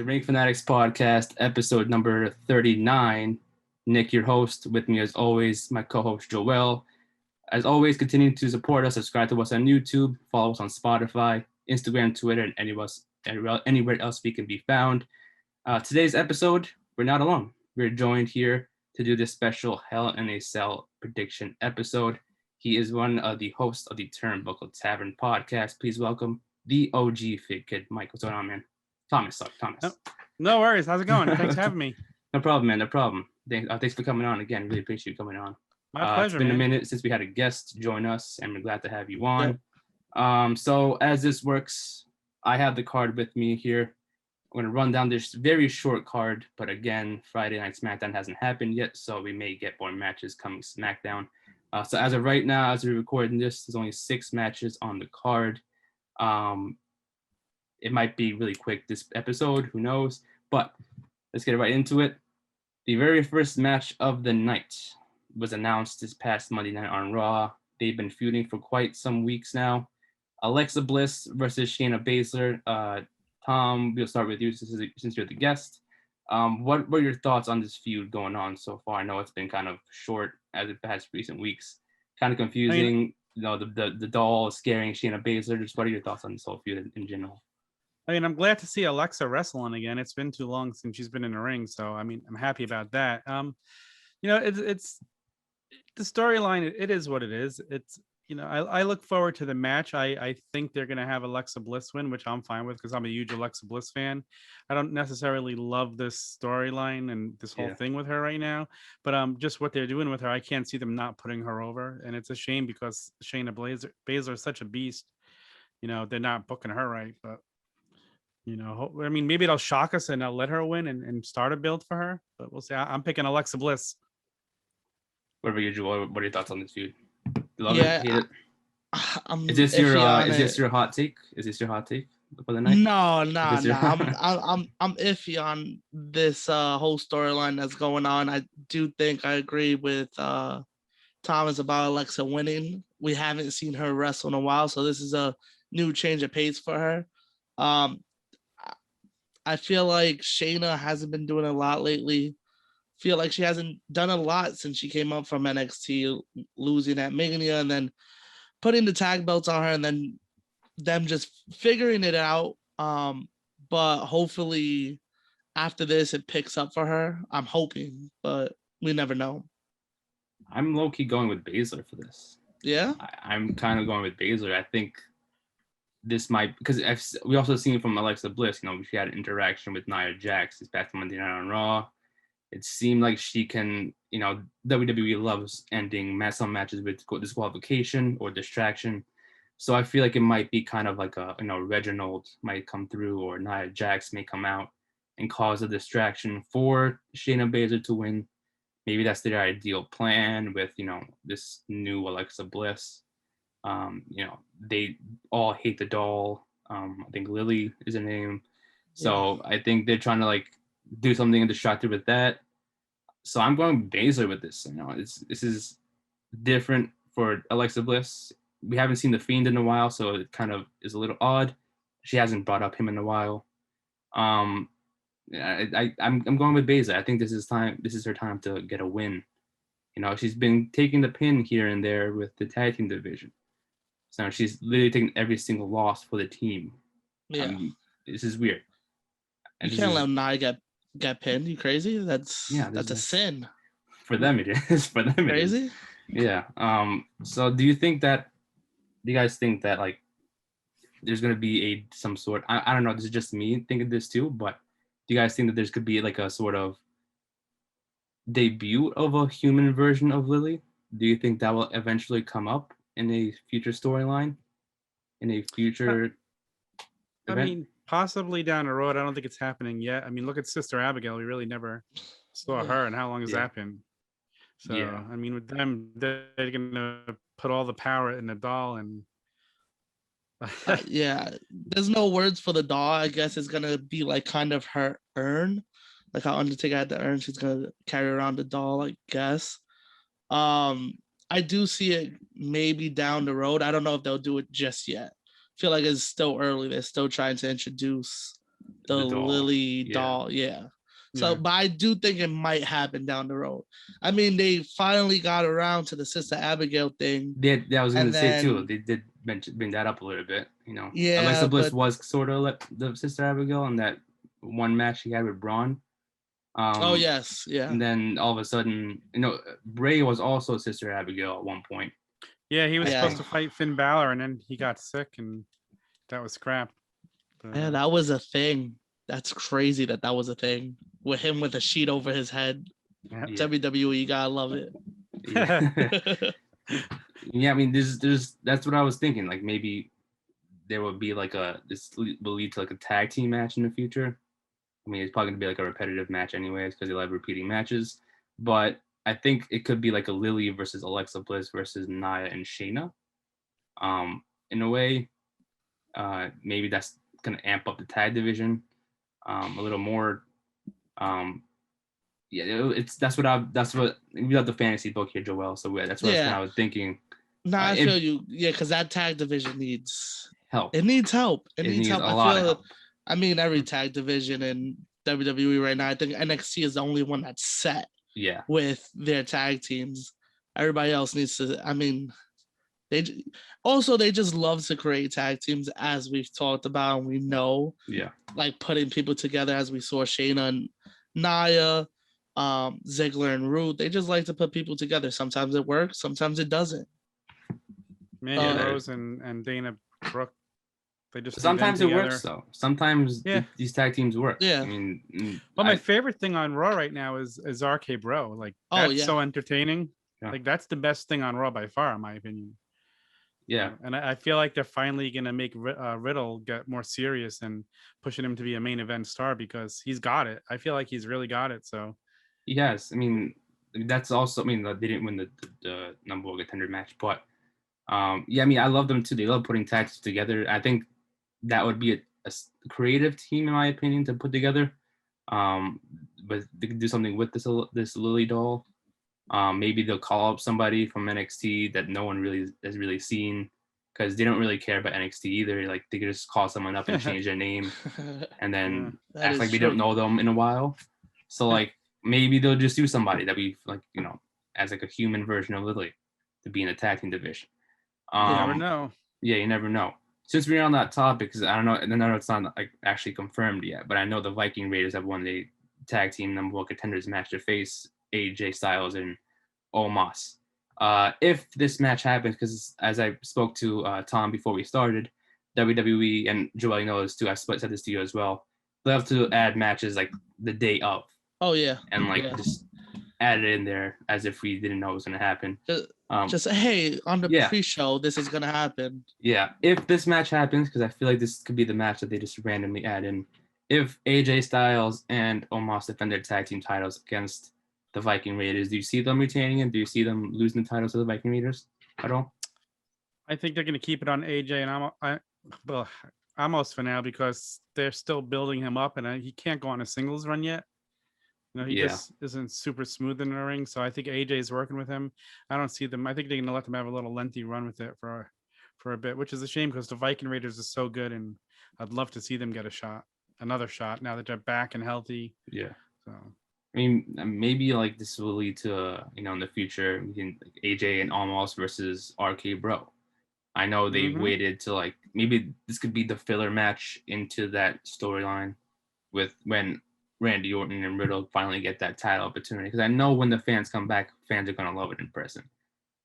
the Ring Fanatics Podcast, episode number 39. Nick, your host, with me as always, my co-host Joel. As always, continue to support us, subscribe to us on YouTube, follow us on Spotify, Instagram, Twitter, and anywhere else we can be found. Today's episode, we're not alone. We're joined here to do this special Hell in a Cell prediction episode. He is one of the hosts of the Turnbuckle Tavern Podcast. Please welcome the TheOGFigKid. Mike, what's going on, man? Thomas. No worries. How's it going? Thanks for having me. No problem, man. No problem. Thanks for coming on again. Really appreciate you coming on. My pleasure, It's been man. a minute since we had a guest join us, and we're glad to have you on. Yep. So as this works, I have the card with me here. I'm going to run down this very short card, but again, Friday Night Smackdown hasn't happened yet, so we may get more matches coming Smackdown. So as of right now, as we're recording this, there's only 6 matches on the card. It might be really quick this episode, who knows? But let's get right into it. The very first match of the night was announced this past Monday night on Raw. They've been feuding for quite some weeks now. Alexa Bliss versus Shayna Basler. Tom, we'll start with you since you're the guest. What were your thoughts on this feud going on so far? I know it's been kind of short as it has recent weeks. Kind of confusing. The doll scaring Shayna Basler. Just what are your thoughts on this whole feud in general? I'm glad to see Alexa wrestling again. It's been too long since she's been in the ring, so I'm happy about that. It's the storyline. It is what it is. It's I look forward to the match. I think they're gonna have Alexa Bliss win, which I'm fine with because I'm a huge Alexa Bliss fan. I don't necessarily love this storyline and this whole thing with her right now, but just what they're doing with her, I can't see them not putting her over, and it's a shame because Shayna Baszler is such a beast. They're not booking her right, but. Maybe it'll shock us and I'll let her win and start a build for her, but we'll see. I'm picking Alexa Bliss. What about you, Joel? What are your thoughts on this feud? Love it? Hate it? Is this your hot take? Is this your hot take for the night? No. I'm iffy on this whole storyline that's going on. I do think I agree with Thomas about Alexa winning. We haven't seen her wrestle in a while, so this is a new change of pace for her. I feel like Shayna hasn't been doing a lot lately. Feel like she hasn't done a lot since she came up from NXT, losing at Mania and then putting the tag belts on her and then them just figuring it out. But hopefully after this, it picks up for her. I'm hoping, but we never know. I'm low-key going with Basler for this. Yeah? I'm kind of going with Basler. I think this might, because we also seen from Alexa Bliss, she had an interaction with Nia Jax this past Monday night on Raw. It seemed like she can, WWE loves ending some matches with disqualification or distraction. So I feel like it might be kind of like Reginald might come through or Nia Jax may come out and cause a distraction for Shayna Baszler to win. Maybe that's their ideal plan with, this new Alexa Bliss. They all hate the doll. I think Lily is her name. So I think they're trying to do something distracted with that. So I'm going Basler with this. This is different for Alexa Bliss. We haven't seen the Fiend in a while, so it kind of is a little odd. She hasn't brought up him in a while. I'm going with Basler. I think this is her time to get a win. She's been taking the pin here and there with the tag team division. So she's literally taking every single loss for the team. Yeah. This is weird. And you can't let Nia get pinned. You crazy? That's a sin. For them it is. For them crazy? It is. Yeah. So do you guys think that there's gonna be some sort, I don't know, this is just me thinking this too, but do you guys think that there's could be a sort of debut of a human version of Lily? Do you think that will eventually come up in a future storyline, in a future event? Possibly down the road. I don't think it's happening yet. Look at Sister Abigail. We really never saw her, and how long has that been? So, with them, they're gonna put all the power in the doll, and there's no words for the doll. I guess it's gonna be kind of her urn, like how Undertaker had the urn. She's gonna carry around the doll, I guess. I do see it maybe down the road. I don't know if they'll do it just yet. I feel like it's still early. They're still trying to introduce the doll. Lily Yeah. doll. Yeah. So, Yeah. but I do think it might happen down the road. I mean, they finally got around to the Sister Abigail thing. I was going And to say too. then- They did bring that up a little bit. Yeah, Alexa Bliss but- was sort of the Sister Abigail in that one match she had with Braun. Oh yes, yeah. And then all of a sudden, Bray was also Sister Abigail at one point. Yeah, he was Yeah. supposed to fight Finn Balor, and then he got sick, and that was scrapped. But, Yeah, that was a thing. That's crazy that was a thing with him with a sheet over his head. yeah. Yeah. WWE, gotta love it. Yeah. Yeah, I mean, that's what I was thinking. Like maybe there would be like this will lead to like a tag team match in the future. I mean, it's probably gonna be like a repetitive match anyways because they love repeating matches. But I think it could be like a Lily versus Alexa Bliss versus Nia and Shayna. In a way, maybe that's gonna amp up the tag division a little more. Yeah, that's what we got the fantasy book here, Joel. So that's what I was thinking. No, I feel you. Yeah, because that tag division needs help. It needs help. It needs help. A lot of help. I mean, every tag division in WWE right now, I think NXT is the only one that's set. Yeah. With their tag teams, everybody else needs to. I mean, they just love to create tag teams, as we've talked about, and we know. Yeah. Like putting people together, as we saw Shayna and Nia, Ziggler and Rude. They just like to put people together. Sometimes it works, sometimes it doesn't. Mandy Rose and Dana Brooke. They just sometimes it works though. Sometimes these tag teams work. Yeah. I mean, but my favorite thing on Raw right now is RK Bro. Like that's so entertaining. Yeah. Like that's the best thing on Raw by far, in my opinion. Yeah. And I feel like they're finally gonna make Riddle get more serious and pushing him to be a main event star because he's got it. I feel like he's really got it. So. Yes, I mean that's also. I mean they didn't win the number one contender match, but. Yeah, I mean, I love them too. They love putting tags together. I think that would be a creative team, in my opinion, to put together. But they could do something with this Lily doll. Maybe they'll call up somebody from NXT that no one really has really seen because they don't really care about NXT either. Like they could just call someone up and change their name and then act like we don't know them in a while. So like maybe they'll just do somebody that we like, as like a human version of Lily to be in the tag team division. You never know. Yeah, you never know. Since we're on that topic, because I don't know, and I know it's not like actually confirmed yet, but I know the Viking Raiders have won the tag team number one contenders match to face AJ Styles and Omos. If this match happens, because as I spoke to Tom before we started, WWE and Joel knows too. I said this to you as well. They have to add matches like the day of. Oh yeah. And just add it in there as if we didn't know it was going to happen. Just hey, on the pre-show, this is going to happen. Yeah, if this match happens, because I feel like this could be the match that they just randomly add in. If AJ Styles and Omos defend their tag team titles against the Viking Raiders, do you see them retaining it? Do you see them losing the titles to the Viking Raiders at all? I think they're going to keep it on AJ and Omos for now because they're still building him up, and he can't go on a singles run yet. He just isn't super smooth in the ring. So I think AJ is working with him. I don't see them. I think they're going to let them have a little lengthy run with it for a bit, which is a shame because the Viking Raiders is so good, and I'd love to see them get another shot now that they're back and healthy. Yeah. So I mean, maybe like this will lead to in the future we can AJ and Omos versus RK Bro. I know they waited to like maybe this could be the filler match into that storyline with when Randy Orton and Riddle finally get that title opportunity, because I know when the fans come back, fans are gonna love it in person.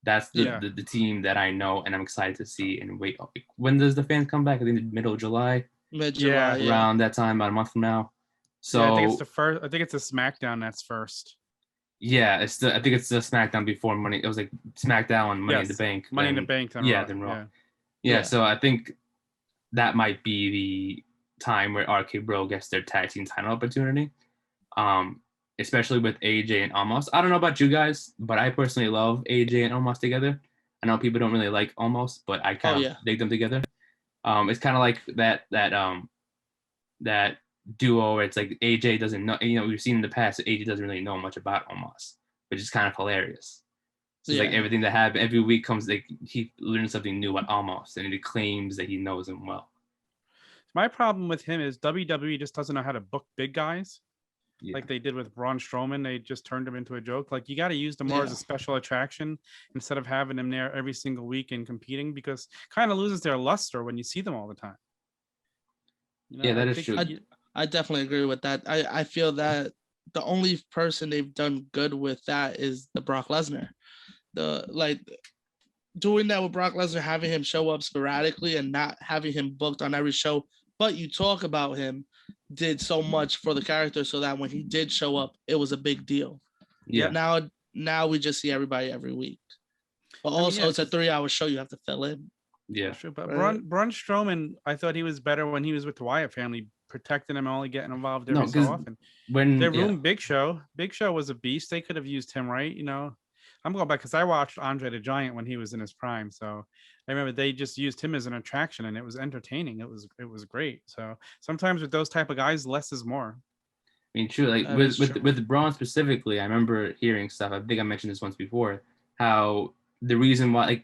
That's the team that I know, and I'm excited to see. And wait, when does the fans come back? I think the middle of July. Mid-July, around that time, about a month from now. So I think it's the first. I think it's a SmackDown that's first. Yeah, I think it's the SmackDown before Money. It was like SmackDown and Money in the Bank. Money in the Bank. Then Raw. Yeah, so I think that might be the time where RK Bro gets their tag team title opportunity, especially with AJ and Omos. I don't know about you guys, but I personally love AJ and Omos together. I know people don't really like Omos, but I kind of dig them together. It's kind of like that duo where it's like AJ doesn't know. We've seen in the past that AJ doesn't really know much about Omos, which is kind of hilarious. So it's like everything that happens every week comes like he learns something new about Omos, and he claims that he knows him well. My problem with him is WWE just doesn't know how to book big guys. Yeah. Like they did with Braun Strowman. They just turned him into a joke. Like you got to use them more as a special attraction instead of having them there every single week and competing, because kind of loses their luster when you see them all the time. You know, yeah, that is true. I definitely agree with that. I feel that the only person they've done good with that is the Brock Lesnar. Doing that with Brock Lesnar, having him show up sporadically and not having him booked on every show, but you talk about him, did so much for the character so that when he did show up, it was a big deal. Yeah. Now we just see everybody every week. But also, it's a 3-hour show you have to fill in. Yeah. True, but Braun Strowman, I thought he was better when he was with the Wyatt family, protecting him, only getting involved every so often. When they ruined Big Show. Big Show was a beast. They could have used him, right? You know, I'm going back because I watched Andre the Giant when he was in his prime. So I remember they just used him as an attraction, and it was entertaining. It was great. So sometimes with those type of guys, less is more. I mean, true. Like with Braun specifically, I remember hearing stuff. I think I mentioned this once before. How the reason why,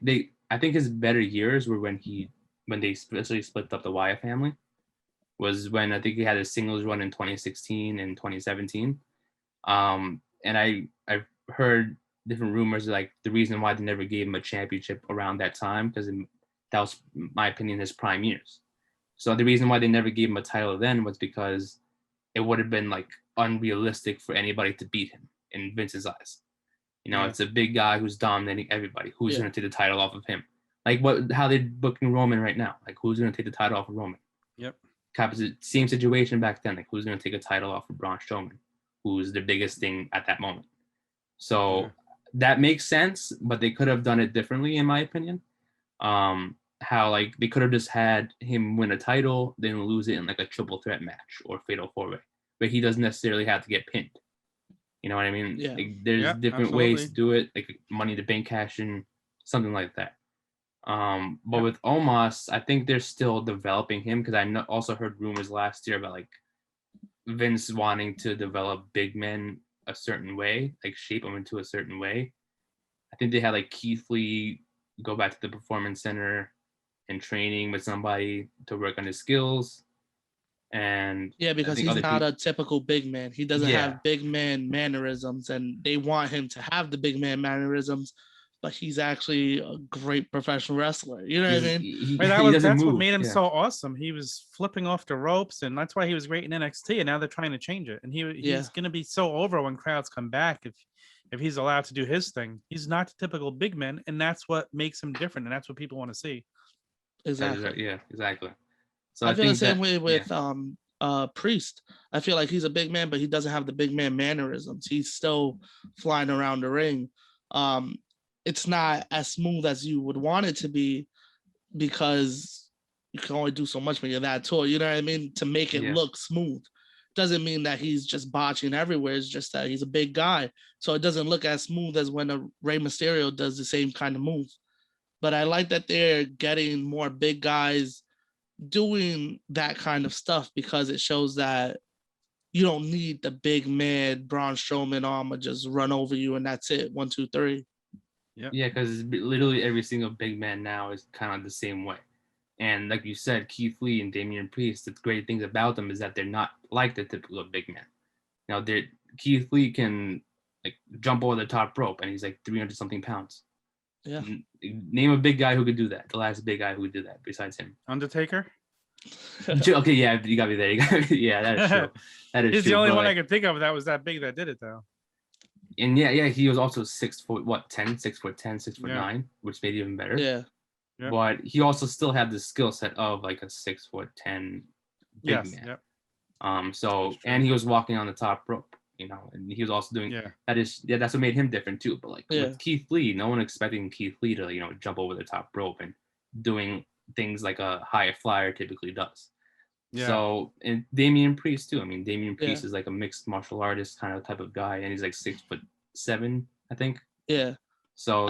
I think his better years were when they especially split up the Wyatt family. Was when I think he had a singles run in 2016 and 2017. And I've heard different rumors, like the reason why they never gave him a championship around that time, because that was, in my opinion, his prime years. So the reason why they never gave him a title then was because it would have been like unrealistic for anybody to beat him in Vince's eyes. You know, It's a big guy who's dominating everybody. Who's going to take the title off of him? Like how they're booking Roman right now. Like who's going to take the title off of Roman? Yep. Same situation back then. Like who's going to take a title off of Braun Strowman, who's the biggest thing at that moment. So that makes sense, but they could have done it differently, in my opinion. How like they could have just had him win a title, then lose it in like a triple threat match or fatal 4-way, but he doesn't necessarily have to get pinned. You know what I mean? Yeah. Like, there's different ways to do it, like Money in the Bank cash in, something like that. But with Omos, I think they're still developing him, because I also heard rumors last year about like Vince wanting to develop big men a certain way, like shape them into a certain way. I think they had like Keith Lee go back to the performance center and training with somebody to work on his skills. And because he's not a typical big man. He doesn't have big man mannerisms, and they want him to have the big man mannerisms, but he's actually a great professional wrestler. You know what I mean? That's what made him so awesome. He was flipping off the ropes, and that's why he was great in NXT. And now they're trying to change it. And he's going to be so over when crowds come back if he's allowed to do his thing. He's not the typical big man, and that's what makes him different, and that's what people want to see. Exactly. Yeah, exactly. So I feel the same way with Priest. I feel like he's a big man, but he doesn't have the big man mannerisms. He's still flying around the ring. It's not as smooth as you would want it to be, because you can only do so much when you're that tall. You know what I mean? To make it look smooth. Doesn't mean that he's just botching everywhere. It's just that he's a big guy. So it doesn't look as smooth as when a Rey Mysterio does the same kind of move. But I like that they're getting more big guys doing that kind of stuff, because it shows that you don't need the big man Braun Strowman armor just run over you and that's it. 1, 2, 3. Yeah, because literally every single big man now is kind of the same way. And like you said, Keith Lee and Damian Priest, the great things about them is that they're not like the typical big man. Now, Keith Lee can like jump over the top rope, and he's like 300 something pounds. Yeah. Name a big guy who could do that. The last big guy who could do that besides him. Undertaker? Okay, yeah, you got me there. Yeah, that is true. That is He's true, the only one I could think of that was that big that did it, though. And he was also 6 foot 9, which made it even better. Yeah. But he also still had the skill set of like a 6'10" big man. Yep. And he was walking on the top rope, and he was also doing that's what made him different too. But like with Keith Lee, no one expecting Keith Lee to jump over the top rope and doing things like a high flyer typically does. Yeah. So, and Damian Priest too. I mean, Damian Priest is like a mixed martial artist kind of type of guy, and he's like 6'7", I think. Yeah. So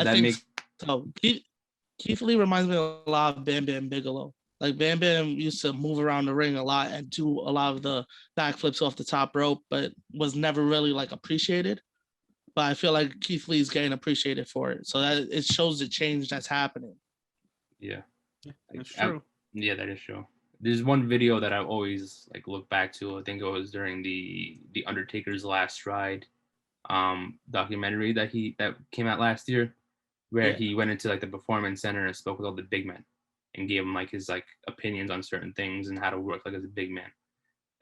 Keith Lee reminds me a lot of Bam Bam Bigelow. Like Bam Bam used to move around the ring a lot and do a lot of the backflips off the top rope, but was never really like appreciated. But I feel like Keith Lee's getting appreciated for it. So that it shows the change that's happening. Yeah. That's true. Yeah, that is true. there's one video that I always like look back to. I think it was during the Undertaker's Last Ride documentary that came out last year, where he went into like the performance center and spoke with all the big men and gave them like his like opinions on certain things and how to work like as a big man.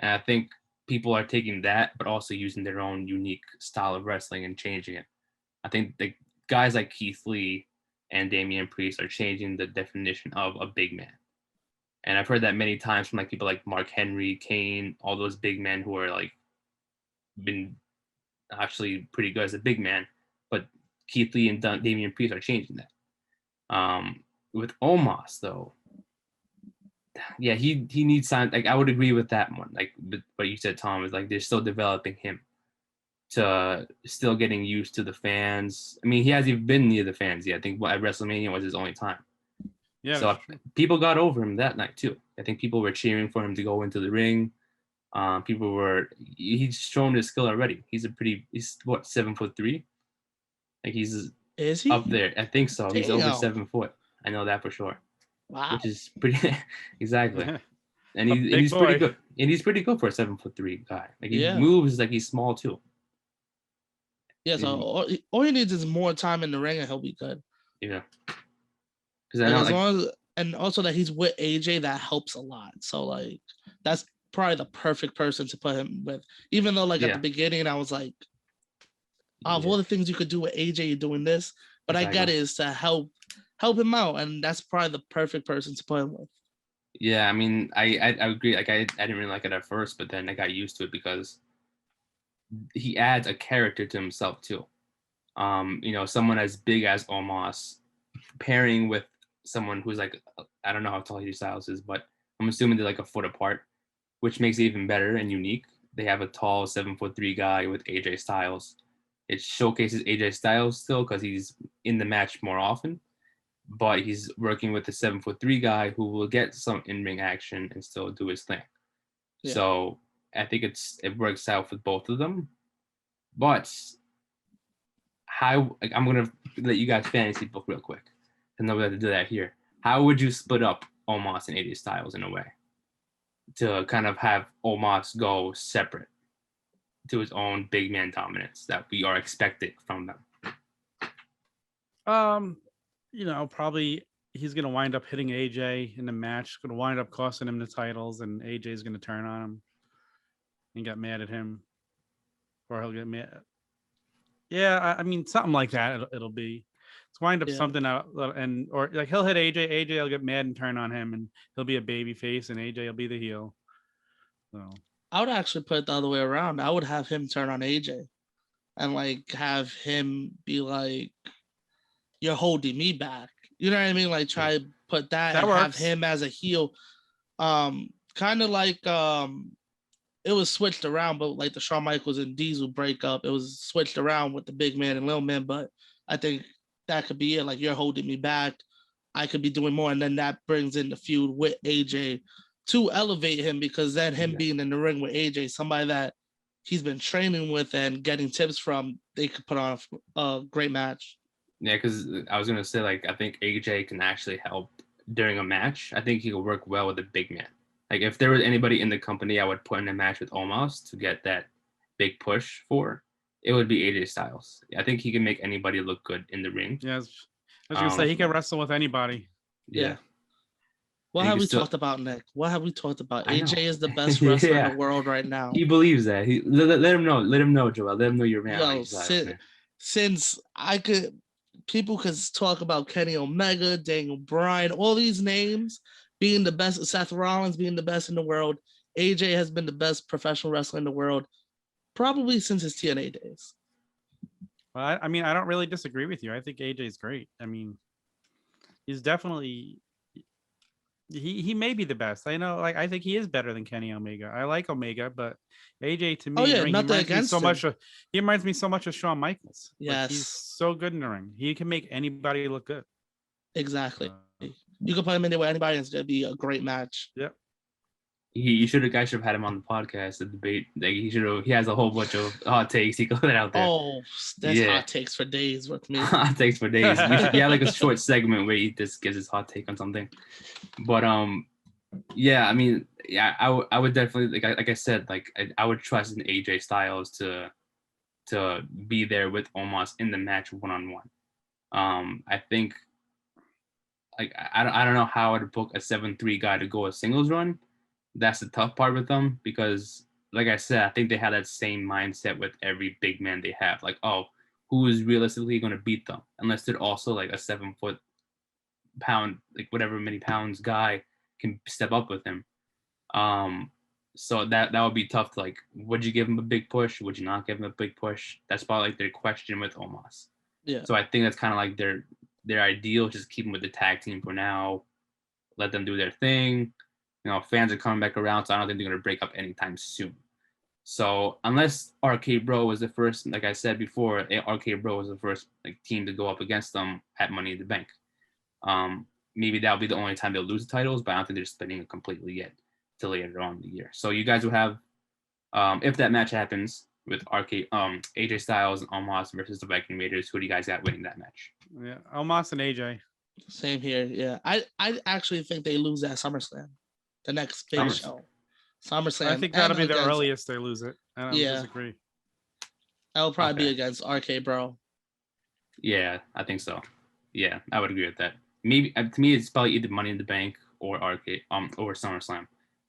And I think people are taking that, but also using their own unique style of wrestling and changing it. I think the guys like Keith Lee and Damian Priest are changing the definition of a big man. And I've heard that many times from like people like Mark Henry, Kane, all those big men who are like been actually pretty good as a big man, but Keith Lee and Damian Priest are changing that. With Omos though, yeah, he needs time. Like I would agree with that one. Like what you said, Tom, is like they're still developing him to still getting used to the fans. I mean, he hasn't even been near the fans yet. I think at WrestleMania was his only time. Yeah. So people got over him that night too. I think people were cheering for him to go into the ring. He's shown his skill already. He's what, 7'3"? Like is he up there? I think so. Damn. He's over 7 foot. I know that for sure. Wow. Which is pretty exactly. And he's pretty good. And he's pretty good for a 7'3" guy. Like he moves like he's small too. Yeah, so all he needs is more time in the ring and he'll be good. Yeah. And also that he's with AJ, that helps a lot. So like that's probably the perfect person to put him with. Even though like at the beginning I was like, of all the things you could do with AJ, you're doing this. But I get it is to help him out, and that's probably the perfect person to put him with. Yeah, I mean, I agree. Like I didn't really like it at first, but then I got used to it because he adds a character to himself too. Someone as big as Omos pairing with someone who's like, I don't know how tall AJ Styles is, but I'm assuming they're like a foot apart, which makes it even better and unique. They have a tall 7'3" guy with AJ Styles. It showcases AJ Styles still because he's in the match more often, but he's working with a 7'3" guy who will get some in-ring action and still do his thing. Yeah. So I think it works out with both of them. But I'm gonna let you guys fantasy book real quick. I know we have to do that here. How would you split up Omos and AJ Styles in a way to kind of have Omos go separate to his own big man dominance that we are expecting from them? Probably he's going to wind up hitting AJ in the match, going to wind up costing him the titles, and AJ's going to turn on him and get mad at him, or he'll get mad. Yeah, I mean, something like that. It'll be. It's wind up something out, or like he'll hit AJ. AJ will get mad and turn on him, and he'll be a baby face, and AJ will be the heel. So I would actually put it the other way around. I would have him turn on AJ, and like have him be like, "You're holding me back." You know what I mean? Like try to put that and works. Have him as a heel. Kind of like it was switched around, but like the Shawn Michaels and Diesel breakup, it was switched around with the big man and little man. But I think that could be it. Like, you're holding me back. I could be doing more. And then that brings in the feud with AJ to elevate him, because then him being in the ring with AJ, somebody that he's been training with and getting tips from, they could put on a great match. Yeah, because I was going to say, like, I think AJ can actually help during a match. I think he could work well with a big man. Like, if there was anybody in the company I would put in a match with Omos to get that big push for, it would be AJ Styles. I think he can make anybody look good in the ring. Yeah, I was going to say, he can wrestle with anybody. Yeah. What have we talked about, Nick? What have we talked about? AJ is the best wrestler in the world right now. He believes that. Let him know. Let him know, Joel. Let him know you're man. Since people could talk about Kenny Omega, Daniel Bryan, all these names being the best, Seth Rollins being the best in the world, AJ has been the best professional wrestler in the world, probably since his TNA days. Well, I mean, I don't really disagree with you. I think AJ is great. I mean, he's definitely... He may be the best. I know, like, I think he is better than Kenny Omega. I like Omega, but AJ to me, he reminds me so much of Shawn Michaels. Yes, like, he's so good in the ring. He can make anybody look good. Exactly. You can put him anywhere, anybody, and it's gonna be a great match. Yep. Guys should have had him on the podcast to debate. Like, he has a whole bunch of hot takes. He could put out there. Oh, that's hot takes for days with me. Hot takes for days. Like a short segment where he just gives his hot take on something. But Yeah, I mean, yeah, I would definitely like I said, like I would trust in AJ Styles to be there with Omos in the match one-on-one. I think like I don't know how I'd book a 7-3 guy to go a singles run. That's the tough part with them because, like I said, I think they have that same mindset with every big man they have. Like, oh, who is realistically going to beat them? Unless they're also like a 7 foot pound, like whatever many pounds guy can step up with him. Um, so that would be tough. Like, would you give him a big push? Would you not give him a big push? That's probably like their question with Omos. Yeah. So I think that's kind of like their ideal. Just keep them with the tag team for now. Let them do their thing. You know, fans are coming back around, so I don't think they're gonna break up anytime soon. So unless RK Bro was the first, like I said before, RK Bro was the first like team to go up against them at Money in the Bank. Maybe that'll be the only time they'll lose the titles, but I don't think they're splitting it completely yet till later on in the year. So you guys will have, if that match happens with AJ Styles and Omos versus the Viking Raiders, who do you guys got winning that match? Yeah, Omos and AJ. Same here. Yeah, I actually think they lose at SummerSlam, the next big show. SummerSlam. I think that'll be the earliest they lose it. I don't disagree. That'll probably be against RK Bro. Yeah, I think so. Yeah, I would agree with that. Maybe to me, it's probably either Money in the Bank or or SummerSlam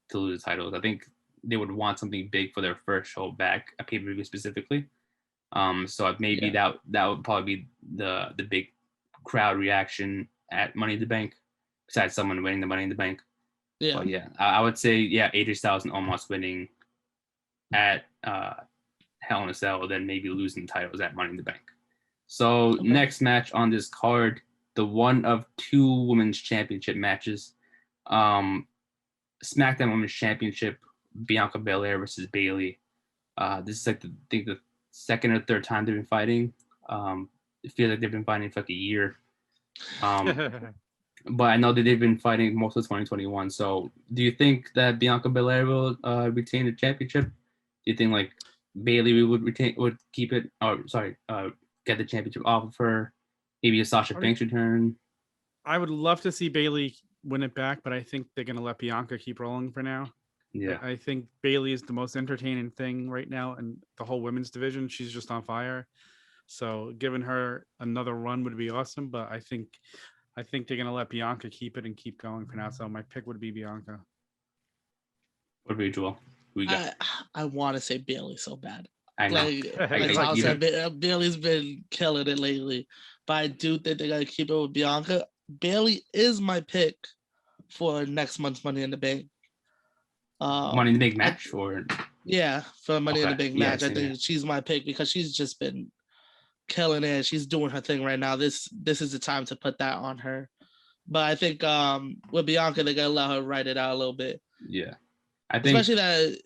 to lose the titles. I think they would want something big for their first show back, a pay-per-view specifically. So maybe that would probably be the big crowd reaction at Money in the Bank, besides someone winning the Money in the Bank. Yeah, but yeah, I would say AJ Styles and almost winning at Hell in a Cell, then maybe losing titles at Money in the Bank. So next match on this card, the one of two women's championship matches. SmackDown Women's Championship, Bianca Belair versus Bayley. This is like the second or third time they've been fighting. It feels like they've been fighting for like a year. But I know that they've been fighting most of 2021. So do you think that Bianca Belair will retain the championship? Do you think like Bayley would keep it? Get the championship off of her? Maybe a Sasha Banks return? I would love to see Bayley win it back, but I think they're going to let Bianca keep rolling for now. Yeah. I think Bayley is the most entertaining thing right now in the whole women's division. She's just on fire. So giving her another run would be awesome, but I think they're going to let Bianca keep it and keep going for now. So my pick would be Bianca. What about you, Joel? I want to say Bayley so bad. I know. Bayley's been killing it lately, but I do think they're going to keep it with Bianca. Bayley is my pick for next month's Money in the Bank. Money in the Bank match? For Money in the Bank match. I think she's my pick because she's just been killing it. She's doing her thing right now. This is the time to put that on her. But I think with Bianca, they're going to let her write it out a little bit. Yeah. I think especially that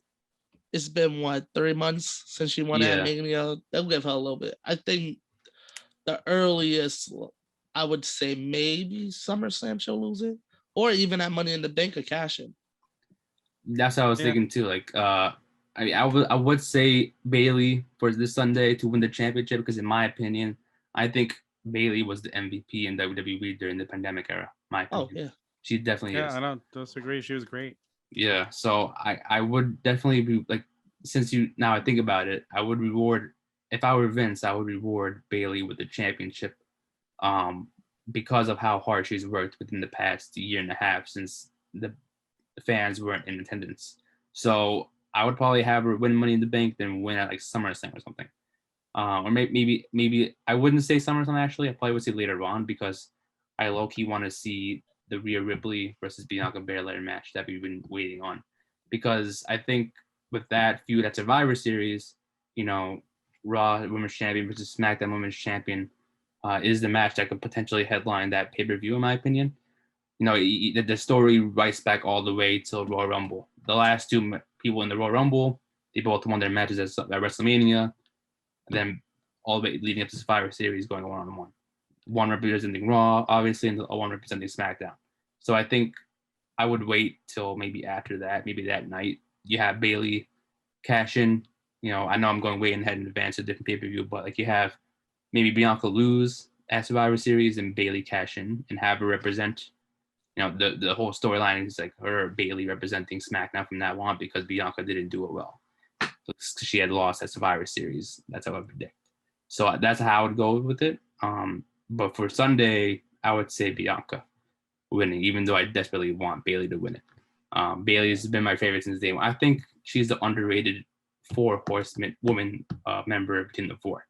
it's been 3 months since she won at Mania. They'll give her a little bit. I think the earliest I would say maybe SummerSlam she'll lose it, or even at Money in the Bank or cash in. That's what I was thinking too. Like, I would say Bayley for this Sunday to win the championship because, in my opinion, I think Bayley was the MVP in WWE during the pandemic era. My opinion. Oh yeah, she definitely is. Yeah, I don't disagree. She was great. Yeah, so I would definitely be like, now I think about it, I would reward, if I were Vince, I would reward Bayley with the championship, because of how hard she's worked within the past year and a half since the fans weren't in attendance. So I would probably have her win Money in the Bank, then win at like SummerSlam or something. Or maybe I wouldn't say SummerSlam actually. I probably would say later on because I low-key want to see the Rhea Ripley versus Bianca Belair match that we've been waiting on. Because I think with that feud at Survivor Series, Raw Women's Champion versus SmackDown Women's Champion is the match that could potentially headline that pay-per-view, in my opinion. The story writes back all the way till Royal Rumble. The last two people in the Royal Rumble, they both won their matches at WrestleMania, and then all the way leading up to Survivor Series going one-on-one. One representing Raw, obviously, and one representing SmackDown. So I think I would wait till maybe after that, maybe that night. You have Bayley cash in. I know I'm going way ahead in advance of different pay-per-view, but like you have maybe Bianca lose at Survivor Series and Bayley cash in and have her represent, you know, the whole storyline is like her Bailey representing SmackDown from now on because Bianca didn't do it well. So she had lost at Survivor Series. That's how I predict. So that's how I would go with it. But for Sunday, I would say Bianca winning, even though I desperately want Bailey to win it. Bailey has been my favorite since day one. I think she's the underrated 4 horsemen woman member between the 4.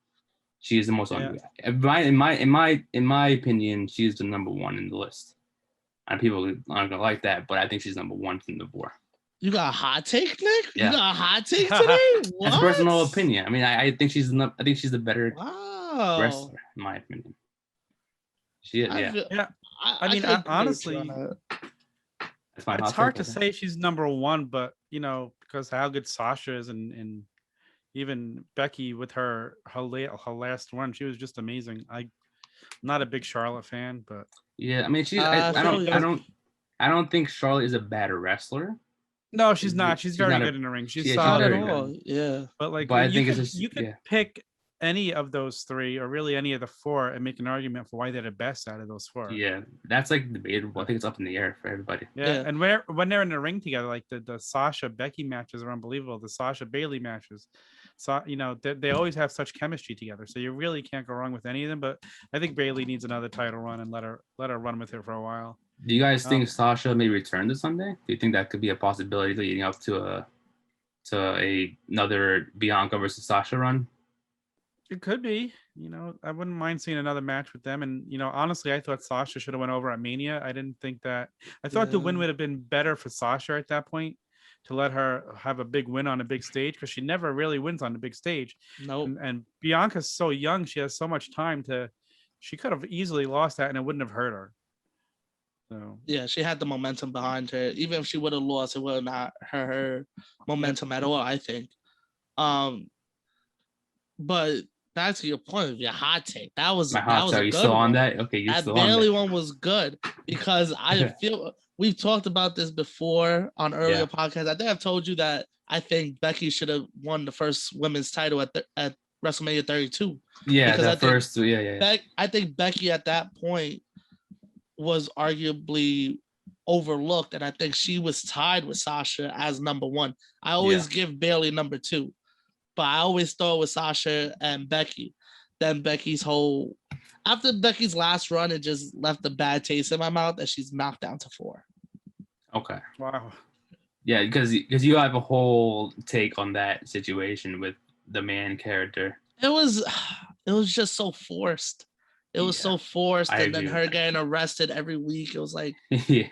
She is the most underrated. In my opinion, she is the number 1 in the list. And people aren't gonna like that, but I think she's number 1 from the 4. You got a hot take, Nick? Yeah. You got a hot take today? What? That's personal opinion. I mean, I think she's the better wow. wrestler, in my opinion. She is, yeah. I mean, honestly, it's hard to say she's number 1, but you know, because how good Sasha is, and even Becky with her last run, she was just amazing. I'm not a big Charlotte fan, but yeah, I mean, I don't think Charlotte is a bad wrestler. No, she's not. She's very good in the ring. She's solid at all. Yeah, but like, I think you could pick any of those 3, or really any of the 4, and make an argument for why they're the best out of those 4. Yeah, that's like debatable. I think it's up in the air for everybody. Yeah. And when they're in the ring together, like the Sasha Becky matches are unbelievable. The Sasha Bailey matches, so you know they always have such chemistry together. So you really can't go wrong with any of them. But I think Bailey needs another title run, and let her run with it for a while. Do you guys think Sasha may return this Sunday? Do you think that could be a possibility leading up to another Bianca versus Sasha run? It could be. You know, I wouldn't mind seeing another match with them. And you know, honestly, I thought Sasha should have went over at Mania. I didn't think that. I thought the win would have been better for Sasha at that point, to let her have a big win on a big stage, because she never really wins on the big stage. Nope. And Bianca's so young; she has so much time to. She could have easily lost that, and it wouldn't have hurt her. So yeah, she had the momentum behind her. Even if she would have lost, it would not hurt her momentum at all, I think. But back to your point of your hot take. That was my hot take. Are you still on that? Okay, you're still on that. That Bailey one was good, because I feel we've talked about this before on earlier podcasts. I think I've told you that I think Becky should have won the first women's title at WrestleMania 32. Yeah, that first. I think Becky at that point was arguably overlooked, and I think she was tied with Sasha as number 1. I always give Bailey number 2, but I always thought it was Sasha and Becky. Then after Becky's last run, it just left a bad taste in my mouth that she's knocked down to 4. Okay. Wow. Yeah, because you have a whole take on that situation with the man character. It was just so forced. It was so forced, and then her getting arrested every week. It was like, it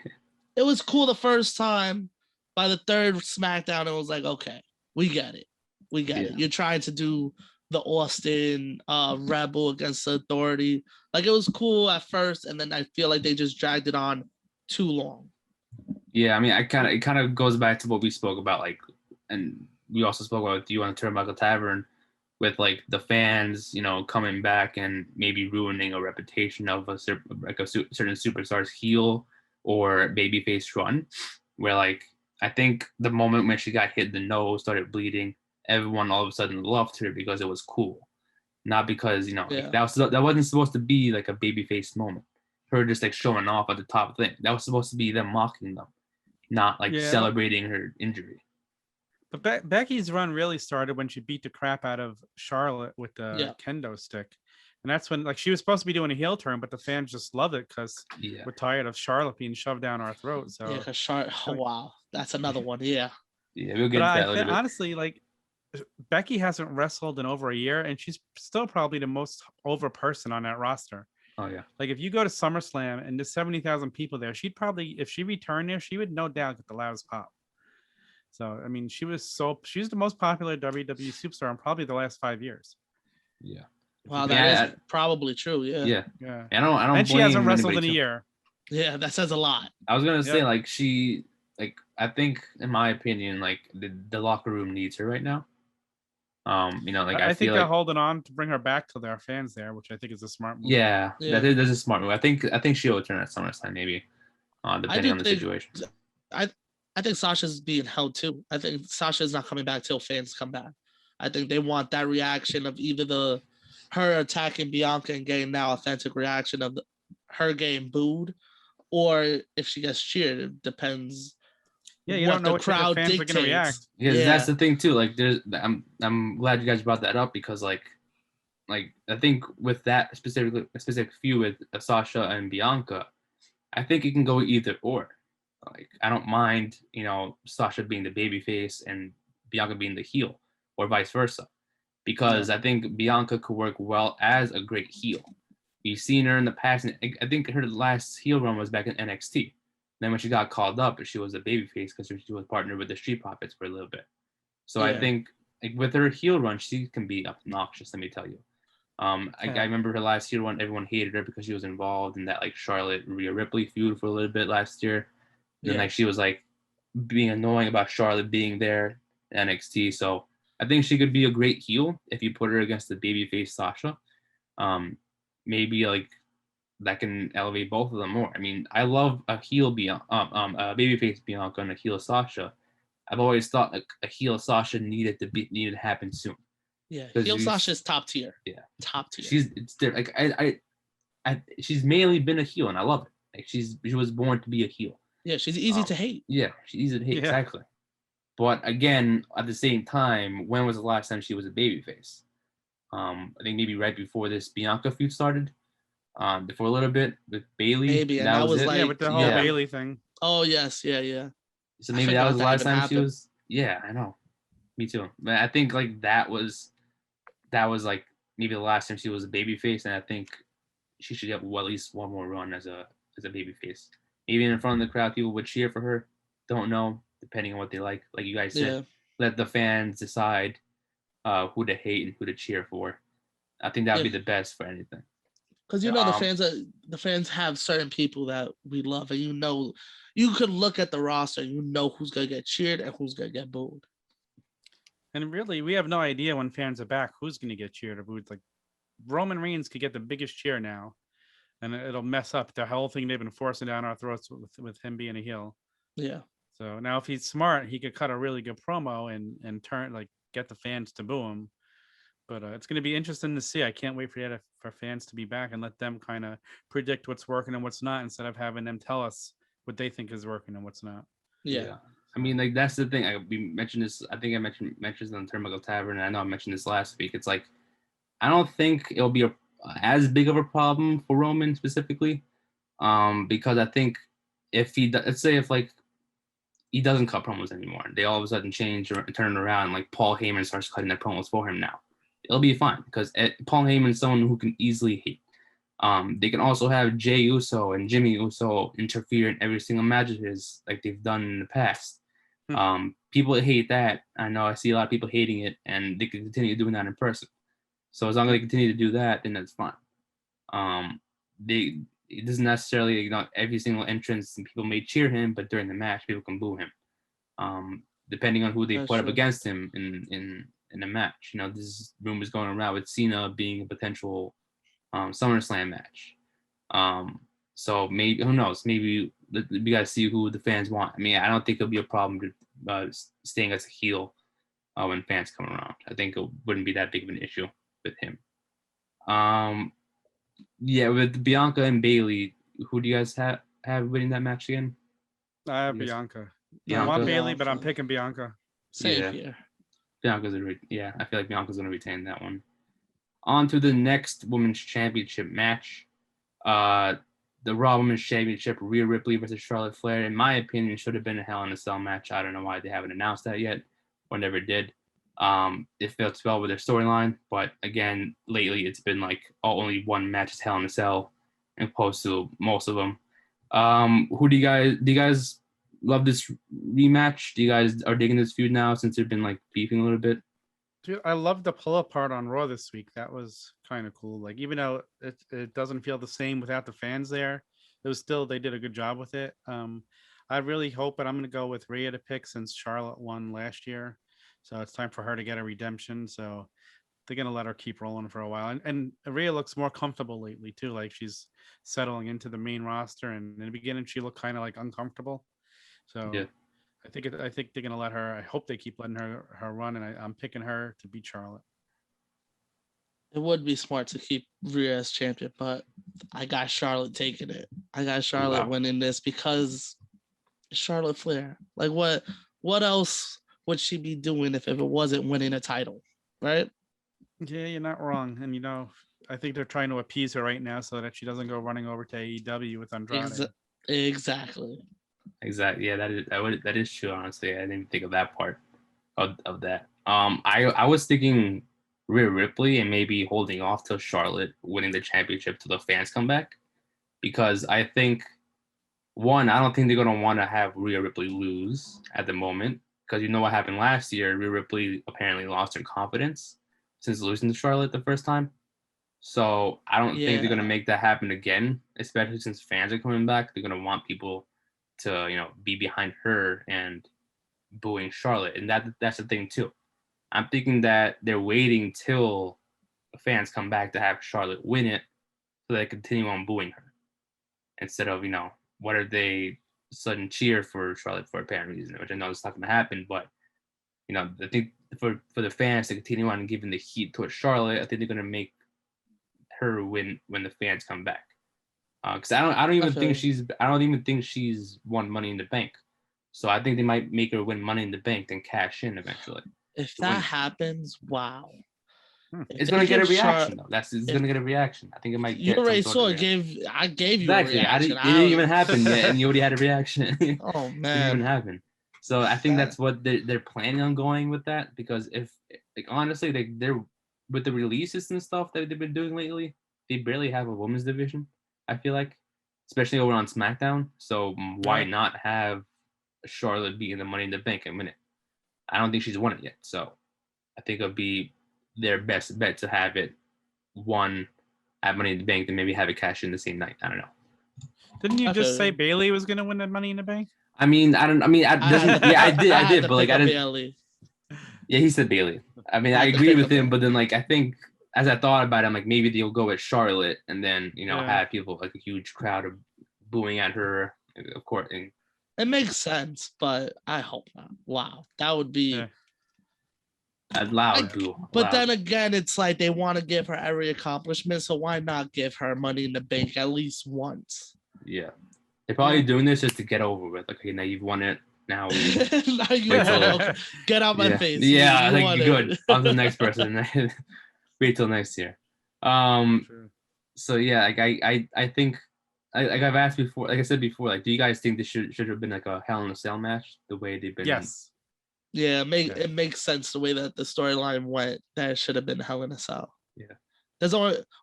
was cool the first time. By the 3rd Smackdown, it was like, okay, we get it. We get it. You're trying to do the Austin Rebel against the Authority. Like, it was cool at first, and then I feel like they just dragged it on too long. Yeah, I mean, it kind of goes back to what we spoke about, like, and we also spoke about you on the Turnbuckle Tavern, with like the fans, you know, coming back and maybe ruining a reputation of a certain superstar's heel or babyface run, where like I think the moment when she got hit in the nose, started bleeding, everyone all of a sudden loved her because it was cool, not because, you know, like, that wasn't supposed to be like a babyface moment. Her just like showing off at the top thing. That was supposed to be them mocking them, not like celebrating her injury. But Becky's run really started when she beat the crap out of Charlotte with the kendo stick. And that's when, like, she was supposed to be doing a heel turn, but the fans just loved it because we're tired of Charlotte being shoved down our throat. So yeah, because Charlotte, wow, that's another one. Yeah. Yeah, we'll get that. Honestly, like, Becky hasn't wrestled in over a year, and she's still probably the most over person on that roster. Oh yeah. Like, if you go to SummerSlam and there's 70,000 people there, she'd probably, if she returned there, she would no doubt get the loudest pop. So, I mean, she's the most popular WWE superstar in probably the last 5 years. Yeah. Wow, that is probably true. Yeah. I don't. And she hasn't wrestled in a year. Yeah, that says a lot. I was gonna say, like, I think, in my opinion, like the locker room needs her right now. You know, like I think feel they're like, holding on to bring her back to their fans there, which I think is a smart move. Yeah. That is a smart move. I think she'll return at SummerSlam, maybe, depending on the situation. I think Sasha's being held too. I think Sasha's not coming back till fans come back. I think they want that reaction of either her attacking Bianca and getting now authentic reaction of her getting booed, or if she gets cheered. It depends. Yeah, you what don't know the which way the crowd fans are going to dictates. react. Because Yeah. that's the thing too. Like, I'm glad you guys brought that up because like I think with that specific feud with Sasha and Bianca, I think it can go either or. Like, I don't mind, Sasha being the babyface and Bianca being the heel, or vice versa, because I think Bianca could work well as a great heel. We've seen her in the past, and I think her last heel run was back in NXT. Then when she got called up, she was a babyface because she was partnered with the Street Profits for a little bit. So I think with her heel run, she can be obnoxious. Let me tell you. I remember her last heel run. Everyone hated her because she was involved in that like Charlotte Rhea Ripley feud for a little bit last year. And then like she was like being annoying about Charlotte being there in NXT. So I think she could be a great heel if you put her against the babyface Sasha. Maybe like that can elevate both of them more. I mean, I love a heel Bianca, a babyface Bianca and a heel Sasha. I've always thought like a heel Sasha needed to happen soon. Yeah, heel Sasha is top tier. Yeah, top tier. It's like she's mainly been a heel, and I love it. Like she was born to be a heel. Yeah, she's easy to hate. Yeah, she's easy to hate, exactly. But again, at the same time, when was the last time she was a babyface? I think maybe right before this Bianca feud started. Before a little bit with Bailey. Maybe, and that was like with the whole Bailey thing. Oh yes, yeah. So maybe that was the last time she was. Yeah, I know. Me too. But I think like that was like maybe the last time she was a babyface, and I think she should have at least one more run as a babyface. Maybe in front of the crowd, people would cheer for her. Don't know, depending on what they like. Like you guys said, let the fans decide who to hate and who to cheer for. I think that would be the best for anything. Because the fans have certain people that we love, and you could look at the roster and you know who's gonna get cheered and who's gonna get booed. And really, we have no idea when fans are back who's gonna get cheered or booed. Like Roman Reigns could get the biggest cheer now, and it'll mess up the whole thing they've been forcing down our throats with him being a heel. Yeah. So now, if he's smart, he could cut a really good promo and get the fans to boo him. But it's going to be interesting to see. I can't wait for fans to be back and let them kind of predict what's working and what's not, instead of having them tell us what they think is working and what's not. Yeah. I mean, like that's the thing. We mentioned this. I think I mentioned this on Turnbuckle Tavern, and I know I mentioned this last week. It's like I don't think it'll be as big of a problem for Roman specifically, because I think if let's say if like he doesn't cut promos anymore, they all of a sudden change or turn around, like Paul Heyman starts cutting their promos for him now. It'll be fine because Paul Heyman is someone who can easily hate. They can also have Jey Uso and Jimmy Uso interfere in every single match of his, like they've done in the past. People hate that. I know I see a lot of people hating it, and they can continue doing that in person. So as long as they continue to do that, then that's fine. It doesn't necessarily, every single entrance people may cheer him, but during the match, people can boo him. Depending on who they put up against him in a match. This rumor is going around with Cena being a potential SummerSlam match. So maybe, who knows? Maybe we got to see who the fans want. I mean, I don't think it'll be a problem staying as a heel when fans come around. I think it wouldn't be that big of an issue with him. With Bianca and Bailey, who do you guys have winning that match again? I have Bianca. I want Bailey, but I'm picking Bianca. Same here. I feel like Bianca's going to retain that one. On to the next Women's Championship match. The Raw Women's Championship, Rhea Ripley versus Charlotte Flair, in my opinion, should have been a Hell in a Cell match. I don't know why they haven't announced that yet, or never did. It felt well with their storyline, but again, lately it's been like only one match is Hell in a Cell, opposed to most of them. Do you guys love this rematch? Do you guys are digging this feud now since they've been like beefing a little bit? Dude, I love the pull-up part on Raw this week. That was kind of cool. Like, even though it doesn't feel the same without the fans there, it was still, they did a good job with it. I really hope, but I'm going to go with Rhea to pick since Charlotte won last year. So it's time for her to get a redemption. So they're going to let her keep rolling for a while. And Rhea looks more comfortable lately too. Like, she's settling into the main roster. And in the beginning, she looked kind of like uncomfortable. So yeah. I think they're gonna let her. I hope they keep letting her run, and I'm picking her to beat Charlotte. It would be smart to keep Rhea as champion, but I got Charlotte taking it. I got Charlotte winning this because Charlotte Flair. Like what else would she be doing if it wasn't winning a title, right? Yeah, you're not wrong. And I think they're trying to appease her right now so that she doesn't go running over to AEW with Andrade. Exactly. Yeah, that is true. Honestly, I didn't even think of that part of that. I was thinking Rhea Ripley and maybe holding off till Charlotte winning the championship till the fans come back, because I think I don't think they're gonna want to have Rhea Ripley lose at the moment, because you know what happened last year. Rhea Ripley apparently lost her confidence since losing to Charlotte the first time. So I don't think they're gonna make that happen again, especially since fans are coming back. They're gonna want people to be behind her and booing Charlotte, and that's the thing too. I'm thinking that they're waiting till the fans come back to have Charlotte win it, so they continue on booing her instead of what are they sudden cheer for Charlotte for apparent reason, which I know is not going to happen. But I think for the fans to continue on giving the heat towards Charlotte, I think they're going to make her win when the fans come back. Because I don't even think she's won Money in the Bank. So I think they might make her win Money in the Bank, then cash in eventually. If that happens, wow. It's gonna get a reaction though. It's gonna get a reaction. I think it might. You already saw it. I gave you a reaction. It didn't even happen yet, and you already had a reaction. Oh man, it didn't even happen. So I think that's what they're planning on going with that, because if honestly they're with the releases and stuff that they've been doing lately, they barely have a women's division. I feel like, especially over on SmackDown. So why not have Charlotte be in the Money in the Bank and win it? I don't think she's won it yet, so I think it'll be their best bet to have it won at Money in the Bank, then maybe have it cash in the same night. I don't know. Didn't you just say Bailey was going to win the Money in the Bank? I did, but I didn't. Bailey. Yeah, he said Bailey. I mean, I agree with him, but then I think as I thought about it, I'm like, maybe they'll go with Charlotte and then have people a huge crowd of booing at her, of course. And it makes sense, but I hope not. Wow, that would be a loud boo. But then again, it's like they want to give her every accomplishment, so why not give her Money in the Bank at least once? Yeah, they're probably doing this just to get over with. Like, okay, now you've won it. Now, get out my face. Yeah, like good. On to the next person. Wait till next year. So yeah, I think. I've asked before, like I said before, do you guys think this should have been like a Hell in a Cell match the way they've been? Yes. Yeah, it makes sense the way that the storyline went. That it should have been Hell in a Cell. Yeah.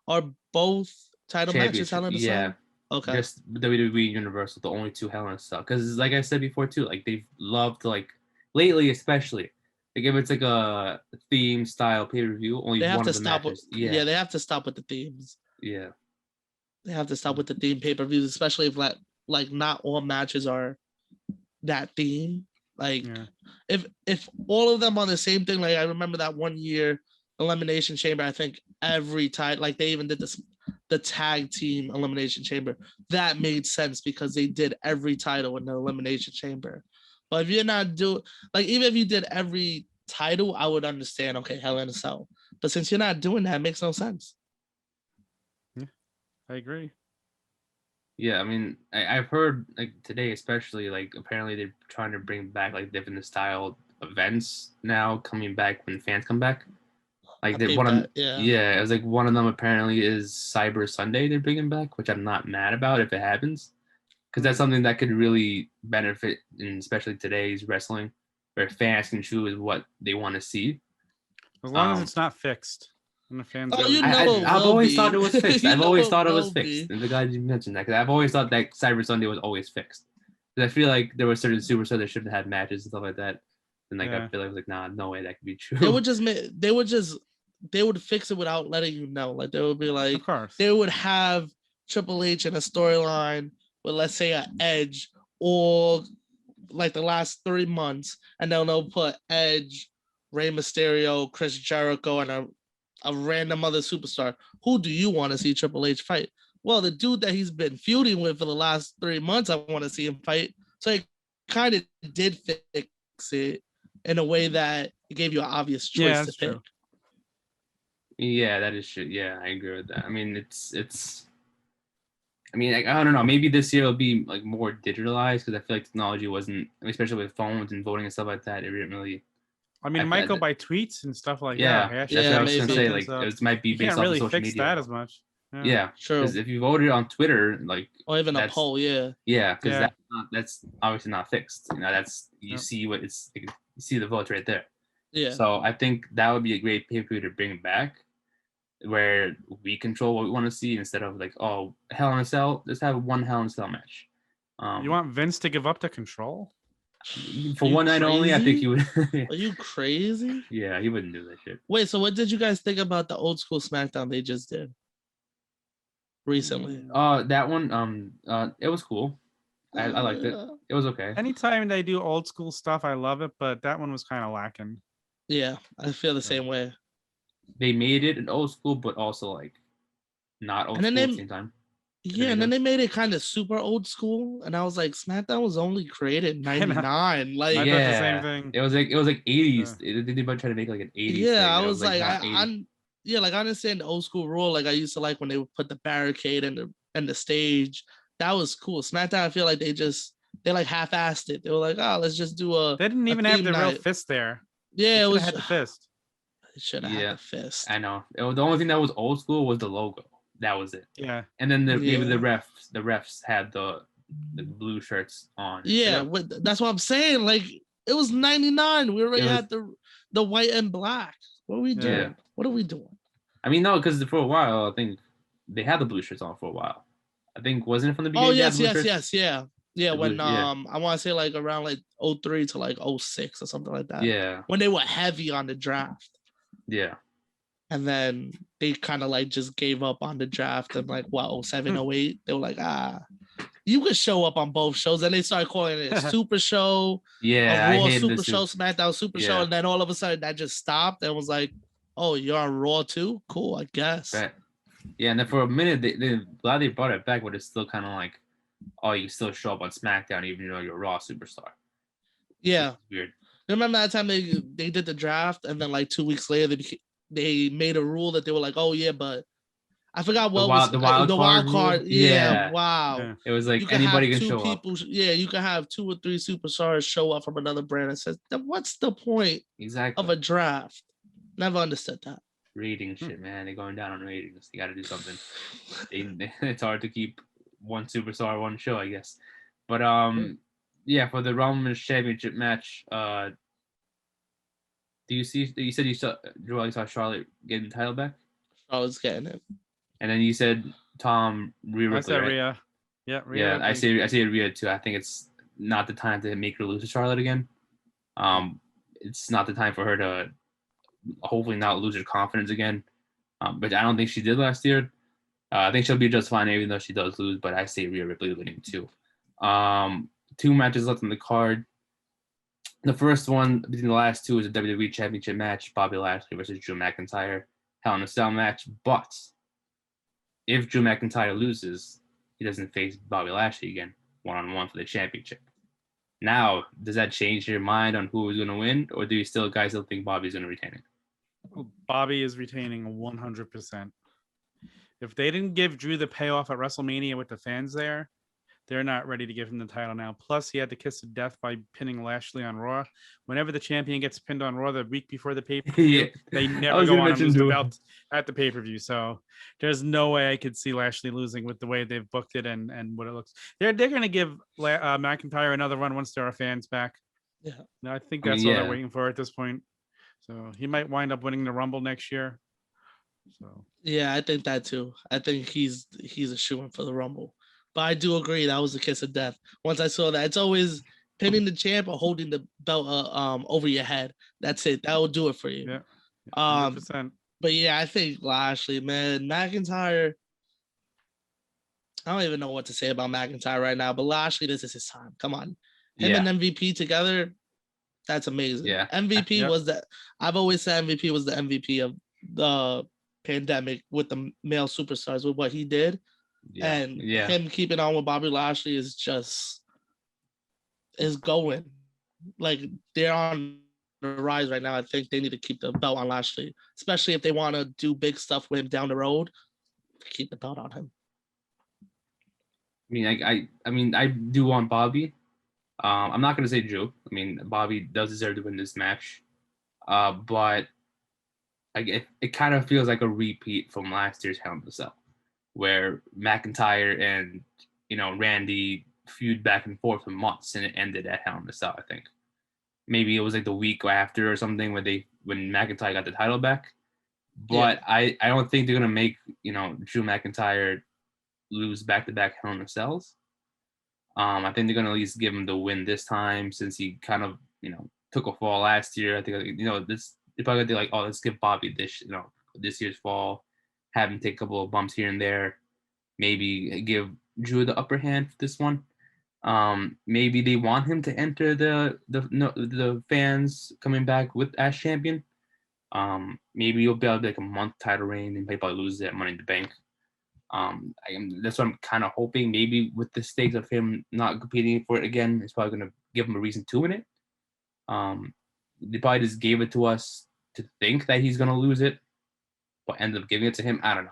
Are both title matches Hell in a Cell? Yeah. Okay. Just WWE Universal, the only two Hell in a Cell. Because like I said before too, they've loved to lately especially. If it's like a theme style pay-per-view, only they have one to of the stop matches. They have to stop with the themes. Yeah. They have to stop with the theme pay-per-views, especially if not all matches are that theme. If all of them are the same thing, I remember that one year Elimination Chamber, I think every time, they even did the tag team Elimination Chamber. That made sense because they did every title in the Elimination Chamber. But if you're not doing, even if you did every title, I would understand, okay, Hell in a Cell. But since you're not doing that, it makes no sense. I agree. Yeah, I mean, I've heard today, especially apparently they're trying to bring back different style events now, coming back when fans come back. It was one of them apparently is Cyber Sunday they're bringing back, which I'm not mad about if it happens, because that's something that could really benefit, in especially today's wrestling, where fans can choose what they want to see, as long as it's not fixed. And the fans I've always thought it was fixed. I've always thought it was fixed. And the guy you mentioned that, because I've always thought that Cyber Sunday was always fixed. Because I feel like there were certain superstars that shouldn't have had matches and stuff like that. And I feel like nah, no way that could be true. They would fix it without letting you know. They would be of course. They would have Triple H in a storyline with, let's say, an Edge, or the last 3 months, and then they'll put Edge, Rey Mysterio, Chris Jericho, and a random other superstar. Who do you want to see Triple H fight? Well, the dude that he's been feuding with for the last 3 months, I want to see him fight. So it kind of did fix it in a way that it gave you an obvious choice to pick. True. Yeah, that is shit. Yeah, I agree with that. I mean, it's. I mean, like, I don't know. Maybe this year it'll be like more digitalized because I feel like technology wasn't, especially with phones and voting and stuff like that. It didn't really. I mean, it might go by tweets and stuff like that. Yeah, Or that's hashtags what I or was gonna say. something, Like, so it might be you based can't off of really social fix media. that as much. Yeah, True. because if you voted on Twitter, like, Or even a that's- poll, yeah. yeah, because Yeah. that's obviously not fixed. You know, that's you Yep. see what it's you see the votes right there. Yeah. So I think that would be a great pay-per-view to bring back, where we control what we want to see instead of like, oh, Hell in a Cell. Let's have one Hell in a Cell match. You want Vince to give up the control? For one night only, I think he would. Are you crazy? Yeah, he wouldn't do that shit. Wait, so what did you guys think about the old school SmackDown they just did recently? That one, it was cool. I liked it. It was okay. Anytime they do old school stuff, I love it, but that one was kind of lacking. Yeah, I feel the same way. They made it an old school, but also like not old And then school at they- the same time. Yeah, and then they made it kind of super old school, and I was like, SmackDown was only created in '99. Like, I thought yeah, the same thing. It was like 80s. They did try to make like an 80s. yeah, thing, I and it was like, not 80s. like I understand the old school rule. Like I used to like when they would put the barricade and the stage. That was cool. SmackDown, I feel like they like half-assed it. They were like, oh, let's just do a. They didn't even have the real fist there. Yeah, it was. Had the fist. It should have had the fist. I know. The only thing that was old school was the logo. That was it. Yeah. And then maybe the refs had the blue shirts on. Yeah, that's what I'm saying. Like it was '99. We already had the white and black. What are we doing? Yeah. What are we doing? I mean, no, because for a while, I think they had the blue shirts on for a while. I think wasn't it from the beginning? Oh yes, yeah. When yeah. I want to say like around like 03 to like 06 or something like that. Yeah. When they were heavy on the draft. Yeah. And then they kind of like just gave up on the draft and like 07, 08. They were like, you could show up on both shows. And they started calling it a super show. Yeah. A Raw super show, SmackDown super show. And then all of a sudden that just stopped and was like, oh, you're on Raw too? Cool, I guess. Right. Yeah, and then for a minute, they glad they brought it back, but it's still kind of like, oh, you still show up on SmackDown even though you're a Raw superstar. Yeah. It's weird. Remember that time they did the draft and then like 2 weeks later they made a rule that they were like, oh yeah, but I forgot what the wild card. Yeah, wow. Yeah. It was like anybody can show up. Yeah, you can have 2 or 3 superstars show up from another brand and says, what's the point of a draft? Never understood that. Rating shit, man. They're going down on ratings. You got to do something. It's hard to keep one superstar, one show, I guess. But yeah, for the Raw Women's Championship match, do you see? You said you saw Charlotte getting the title back. Charlotte's getting it. And then you said Tom Rhea. I said right? Rhea. Yeah, Rhea. Yeah, I say Rhea too. I think it's not the time to make her lose to Charlotte again. It's not the time for her to hopefully not lose her confidence again. But I don't think she did last year. I think she'll be just fine even though she does lose. But I say Rhea Ripley winning too. 2 matches left on the card. The first one between the last two is a WWE Championship match, Bobby Lashley versus Drew McIntyre, Hell in a Cell match. But if Drew McIntyre loses, he doesn't face Bobby Lashley again, one-on-one for the championship. Now, does that change your mind on who is going to win, or do you guys still think Bobby's going to retain it? Bobby is retaining 100%. If they didn't give Drew the payoff at WrestleMania with the fans there, they're not ready to give him the title now. Plus, he had the kiss of death by pinning Lashley on Raw. Whenever the champion gets pinned on Raw the week before the pay-per-view, they never go on and lose the belt at the pay-per-view. So there's no way I could see Lashley losing with the way they've booked it and what it looks. They're going to give McIntyre another run once there are fans back. Yeah, I think that's all they're waiting for at this point. So he might wind up winning the Rumble next year. So yeah, I think that too. I think he's a shoo-in for the Rumble. But I do agree that was the kiss of death. Once I saw that, it's always pinning the champ or holding the belt over your head. That's it. That will do it for you. Yeah. 100%. But yeah, I think Lashley, man, McIntyre. I don't even know what to say about McIntyre right now. But Lashley, this is his time. Come on, him and MVP together. That's amazing. Yeah. MVP was that. I've always said MVP was the MVP of the pandemic with the male superstars with what he did. Yeah. And him keeping on with Bobby Lashley is going like they're on the rise right now. I think they need to keep the belt on Lashley, especially if they want to do big stuff with him down the road. Keep the belt on him. I mean, I do want Bobby. I'm not gonna say Drew. I mean, Bobby does deserve to win this match, but like it kind of feels like a repeat from last year's Hell in a Cell, where McIntyre and Randy feud back and forth for months, and it ended at Hell in a Cell. I think maybe it was like the week after or something when McIntyre got the title back. But yeah. I don't think they're gonna make Drew McIntyre lose back-to-back Hell in a Cells. I think they're gonna at least give him the win this time since he kind of took a fall last year. I think this they're probably gonna do like, oh, let's give Bobby this year's fall, have him take a couple of bumps here and there, maybe give Drew the upper hand for this one. Maybe they want him to enter the fans coming back as champion. Maybe he'll be able to like a month title reign and probably lose that Money in the Bank. That's what I'm kind of hoping. Maybe with the stakes of him not competing for it again, it's probably going to give him a reason to win it. They probably just gave it to us to think that he's going to lose it, but ended up giving it to him. I don't know.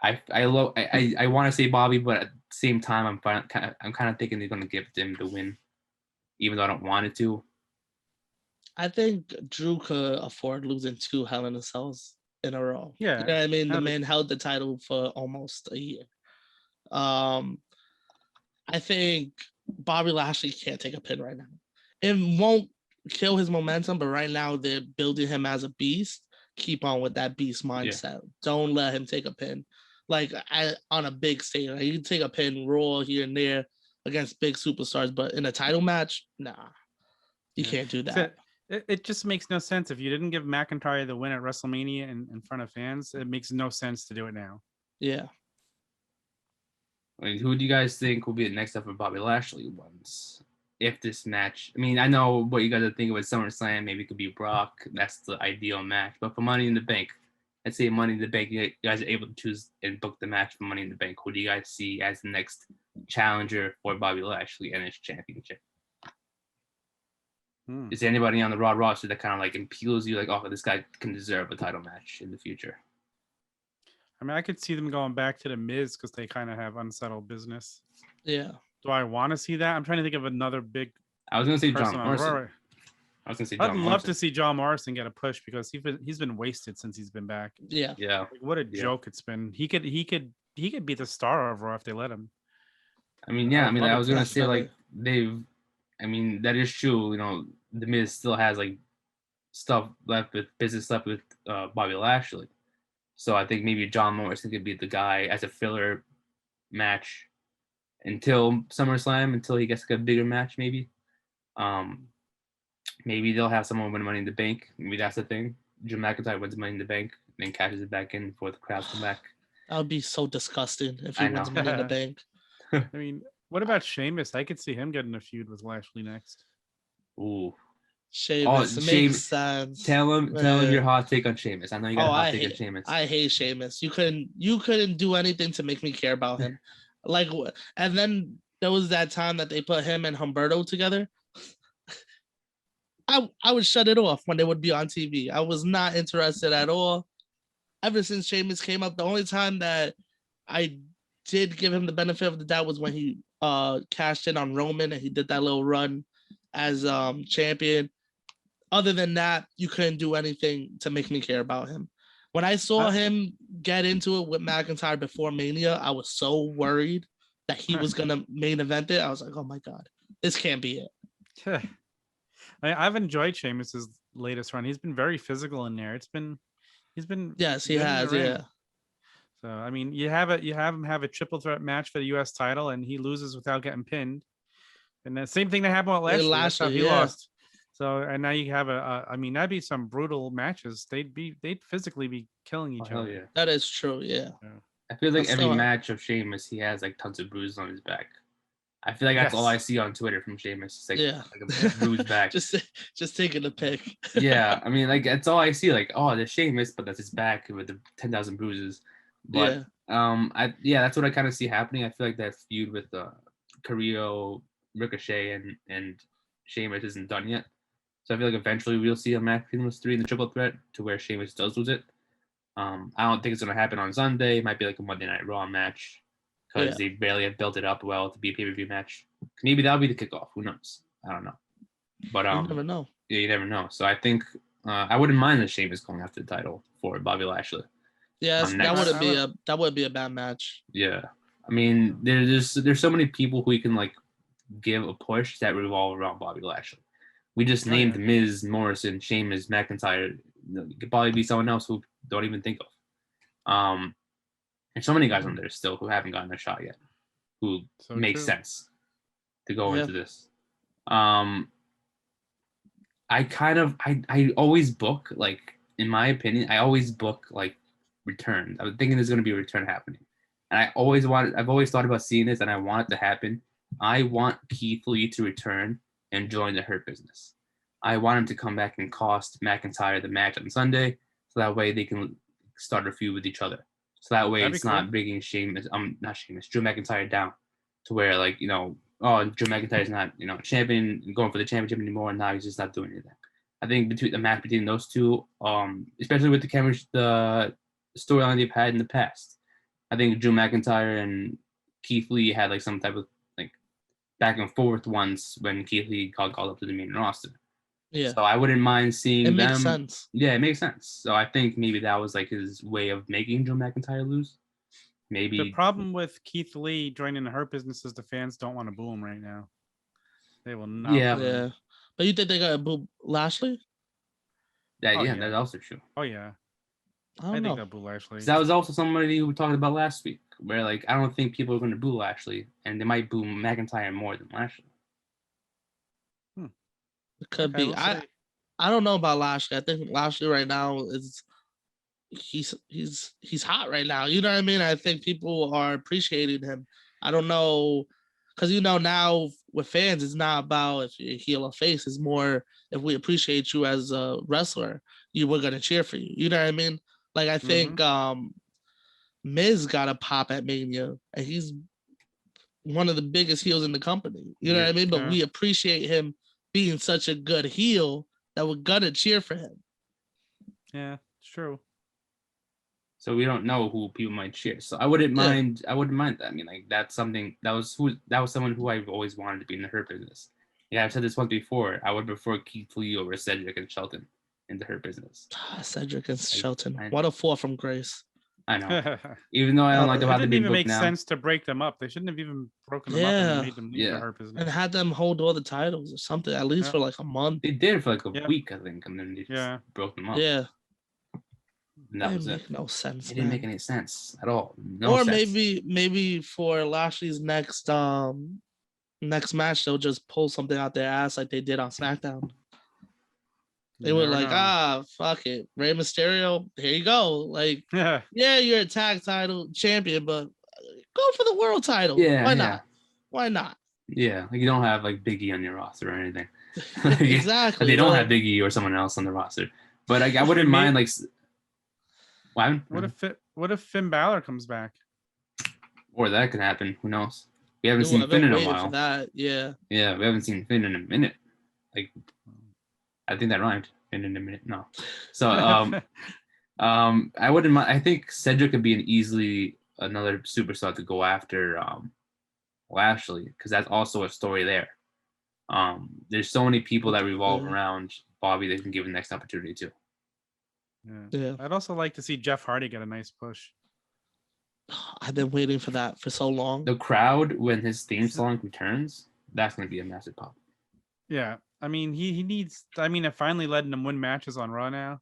I want to say Bobby, but at the same time, I'm kind of thinking they're going to give him the win, even though I don't want it to. I think Drew could afford losing 2 Hell in a Cells in a row. Yeah, you know what I mean. The man held the title for almost a year. I think Bobby Lashley can't take a pin right now. It won't kill his momentum, but right now they're building him as a beast. Keep on with that beast mindset. Yeah. Don't let him take a pin. Like on a big stage, like, you can take a pin Raw here and there against big superstars, but in a title match, nah, you can't do that. So, it just makes no sense. If you didn't give McIntyre the win at WrestleMania in front of fans, it makes no sense to do it now. Yeah. I mean, who do you guys think will be the next up for Bobby Lashley once? If this match, I mean, I know what you guys are thinking with SummerSlam. Maybe it could be Brock. That's the ideal match. But for Money in the Bank, let's say Money in the Bank, you guys are able to choose and book the match for Money in the Bank. Who do you guys see as the next challenger for Bobby Lashley and his championship? Is there anybody on the Raw roster that kind of like impels you, like, oh, this guy can deserve a title match in the future? I mean, I could see them going back to the Miz because they kind of have unsettled business. Yeah. Do I want to see that? I'm trying to think of another big. I was gonna say John Morrison. I'd love to see John Morrison get a push because he's been wasted since he's been back. Yeah. Yeah. Like, what a joke it's been. He could be the star of Raw if they let him. I mean, yeah. I mean, I was gonna say like I mean, that is true. The Miz still has like business left with Bobby Lashley. So I think maybe John Morrison could be the guy as a filler match until SummerSlam, until he gets like a bigger match, maybe. Maybe they'll have someone win Money in the Bank. Maybe that's the thing. Drew McIntyre wins Money in the Bank, then cashes it back in before the crowds come back. That would be so disgusting if he wins Money in the Bank. I mean, what about Sheamus? I could see him getting a feud with Lashley next. Ooh. Sheamus makes sense. Tell him your hot take on Sheamus. I know you got a hot take on Sheamus. I hate Sheamus. You couldn't do anything to make me care about him. Like, and then there was that time that they put him and Humberto together. I would shut it off when they would be on TV. I was not interested at all. Ever since Sheamus came up, the only time that I did give him the benefit of the doubt was when he cashed in on Roman and he did that little run as champion. Other than that, you couldn't do anything to make me care about him. When I saw him get into it with McIntyre before Mania, I was so worried that he was going to main event it. I was like, oh my God, this can't be it. I've enjoyed Sheamus's latest run. He's been very physical in there. He's been yes, he has, yeah. So I mean, you have him have a triple threat match for the U.S. title, and he loses without getting pinned. And the same thing that happened with Lashley. That's how he lost. So and now you have I mean, that'd be some brutal matches. They'd physically be killing each other. Yeah. That is true. Yeah. I feel like every match of Sheamus, he has like tons of bruises on his back. I feel like that's all I see on Twitter from Sheamus. It's like, like a bruised back. just taking a pic. Yeah, I mean, like that's all I see. Like, oh, there's Sheamus, but that's his back with the 10,000 bruises. But that's what I kind of see happening. I feel like that feud with Carrillo, Ricochet, and Sheamus isn't done yet. So I feel like eventually we'll see a match between those three in the triple threat to where Sheamus does lose it. I don't think it's going to happen on Sunday. It might be like a Monday Night Raw match because they barely have built it up well to be a pay-per-view match. Maybe that'll be the kickoff. Who knows? I don't know. But you never know. Yeah, you never know. So I think I wouldn't mind the Sheamus going after the title for Bobby Lashley. Yes, that would be a bad match. Yeah. I mean, there's so many people who you can like give a push that revolve around Bobby Lashley. We just named Miz, Morrison, Sheamus, McIntyre. It could probably be someone else who don't even think of. There's so many guys on there still who haven't gotten a shot yet, who makes sense to go into this. I always book, like, in my opinion, I always book like returns. I was thinking there's going to be a return happening. And I've always thought about seeing this, and I want it to happen. I want Keith Lee to return and join the Hurt Business. I want him to come back and cost McIntyre the match on Sunday, so that way they can start a feud with each other. So that way it's not bringing Drew McIntyre down to where, like, you know, Drew McIntyre's not, you know, champion, going for the championship anymore, and now he's just not doing anything. I think the match between those two, especially with the storyline they've had in the past, I think Drew McIntyre and Keith Lee had like some type of like back and forth once when Keith Lee got called up to the main roster. Yeah. So I wouldn't mind seeing them. It makes sense. Yeah, it makes sense. So I think maybe that was like his way of making Drew McIntyre lose. Maybe the problem with Keith Lee joining the Hurt Business is the fans don't want to boo him right now. They will not. Yeah. But you think they gotta boo Lashley? That's also true. Oh yeah. I think they'll boo Lashley. That was also somebody who we talked about last week, where like I don't think people are going to boo Lashley, and they might boo McIntyre more than Lashley. It could be. I don't know about Lashley. I think Lashley right now is he's hot right now. You know what I mean? I think people are appreciating him. I don't know, because you know now with fans, it's not about if you're heel or face. It's more if we appreciate you as a wrestler, we're gonna cheer for you. You know what I mean? Like I think Miz got a pop at Mania, and he's one of the biggest heels in the company. You know what I mean? But we appreciate him being such a good heel that we're gonna cheer for him. Yeah, it's true. So we don't know who people might cheer. So I wouldn't mind. I wouldn't mind that. I mean, like that's something that was someone who I've always wanted to be in the Hurt Business. Yeah, I've said this once before. I would prefer Keith Lee over Cedric and Shelton in the Hurt Business. Cedric and Shelton. What a fall from grace. I know. Even though I don't like about the big book now. It didn't even make sense to break them up. They shouldn't have even broken them up and made them leave the Hurt Business. And had them hold all the titles or something, at least for like a month. They did for like a week, I think, and then they just broke them up. Yeah. And that was make no sense. It didn't make any sense at all. No sense. maybe for Lashley's next match, they'll just pull something out their ass like they did on SmackDown. They were like, fuck it. Rey Mysterio, here you go. Like, you're a tag title champion, but go for the world title. Yeah. Why not? Why not? Yeah. Like you don't have like Big E on your roster or anything. Exactly. They don't have Big E or someone else on the roster. But I wouldn't mind like what if Finn Balor comes back? Or that could happen. Who knows? We haven't seen Finn in a while. For that. Yeah. Yeah, we haven't seen Finn in a minute. Like I think that rhymed. Finn in a minute. No. So I wouldn't mind. I think Cedric could be easily another superstar to go after Lashley, because that's also a story there. There's so many people that revolve around Bobby they can give the next opportunity to. Yeah. I'd also like to see Jeff Hardy get a nice push. I've been waiting for that for so long. The crowd, when his theme song returns, that's going to be a massive pop. Yeah. I mean, he needs, they're finally letting him win matches on Raw now.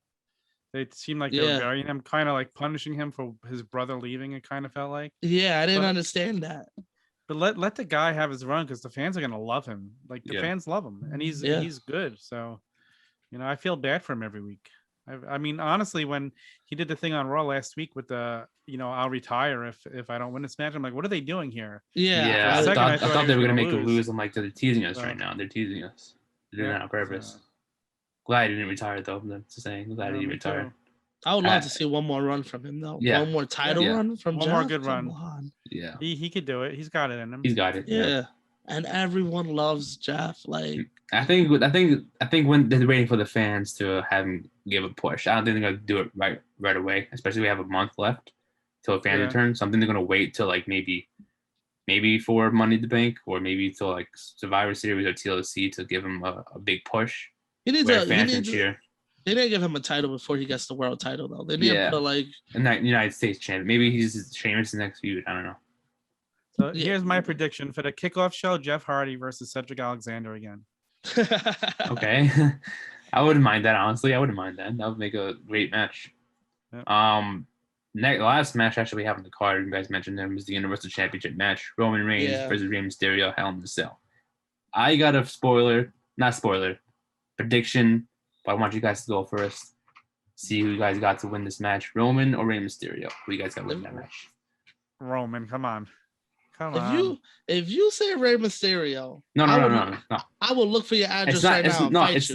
They seem like they're burying him, kind of like punishing him for his brother leaving, it kind of felt like. Yeah, I didn't understand that. But let the guy have his run, because the fans are going to love him. Like, the fans love him, and he's good. So, I feel bad for him every week. I mean, honestly, when he did the thing on Raw last week with the, I'll retire if I don't win this match, I'm like, what are they doing here? Yeah. I thought they were going to make him lose. I'm like, they're teasing us right now. They're teasing us. They're doing that on purpose. Glad he didn't retire, though. That's the saying. Glad he didn't retire. I would love to see one more run from him, though. Yeah. One more title run from Jeff. One more good run. On. Yeah. He could do it. He's got it in him. He's got it. Yeah. And everyone loves Jeff. Like, I think when they're waiting for the fans to have him give a push. I don't think they're gonna do it right away. Especially we have a month left till fans return. So I think they're gonna wait till like maybe for Money in the Bank or maybe till like Survivor Series or TLC to give him a big push. He needs where fans can cheer. They didn't give him a title before he gets the world title though. They need to put like United States champion. Maybe he's Sheamus' next feud. I don't know. So here's my prediction for the kickoff show: Jeff Hardy versus Cedric Alexander again. Okay. I wouldn't mind that, honestly. I wouldn't mind that. That would make a great match. Yep. Last match actually we have on the card, you guys mentioned him, is the Universal Championship match. Roman Reigns versus Rey Mysterio, Hell in a Cell. I got a prediction, but I want you guys to go first. See who you guys got to win this match. Roman or Rey Mysterio? Who you guys got to win that match? Roman, come on. If you say Rey Mysterio, no. I will look for your address right now. It's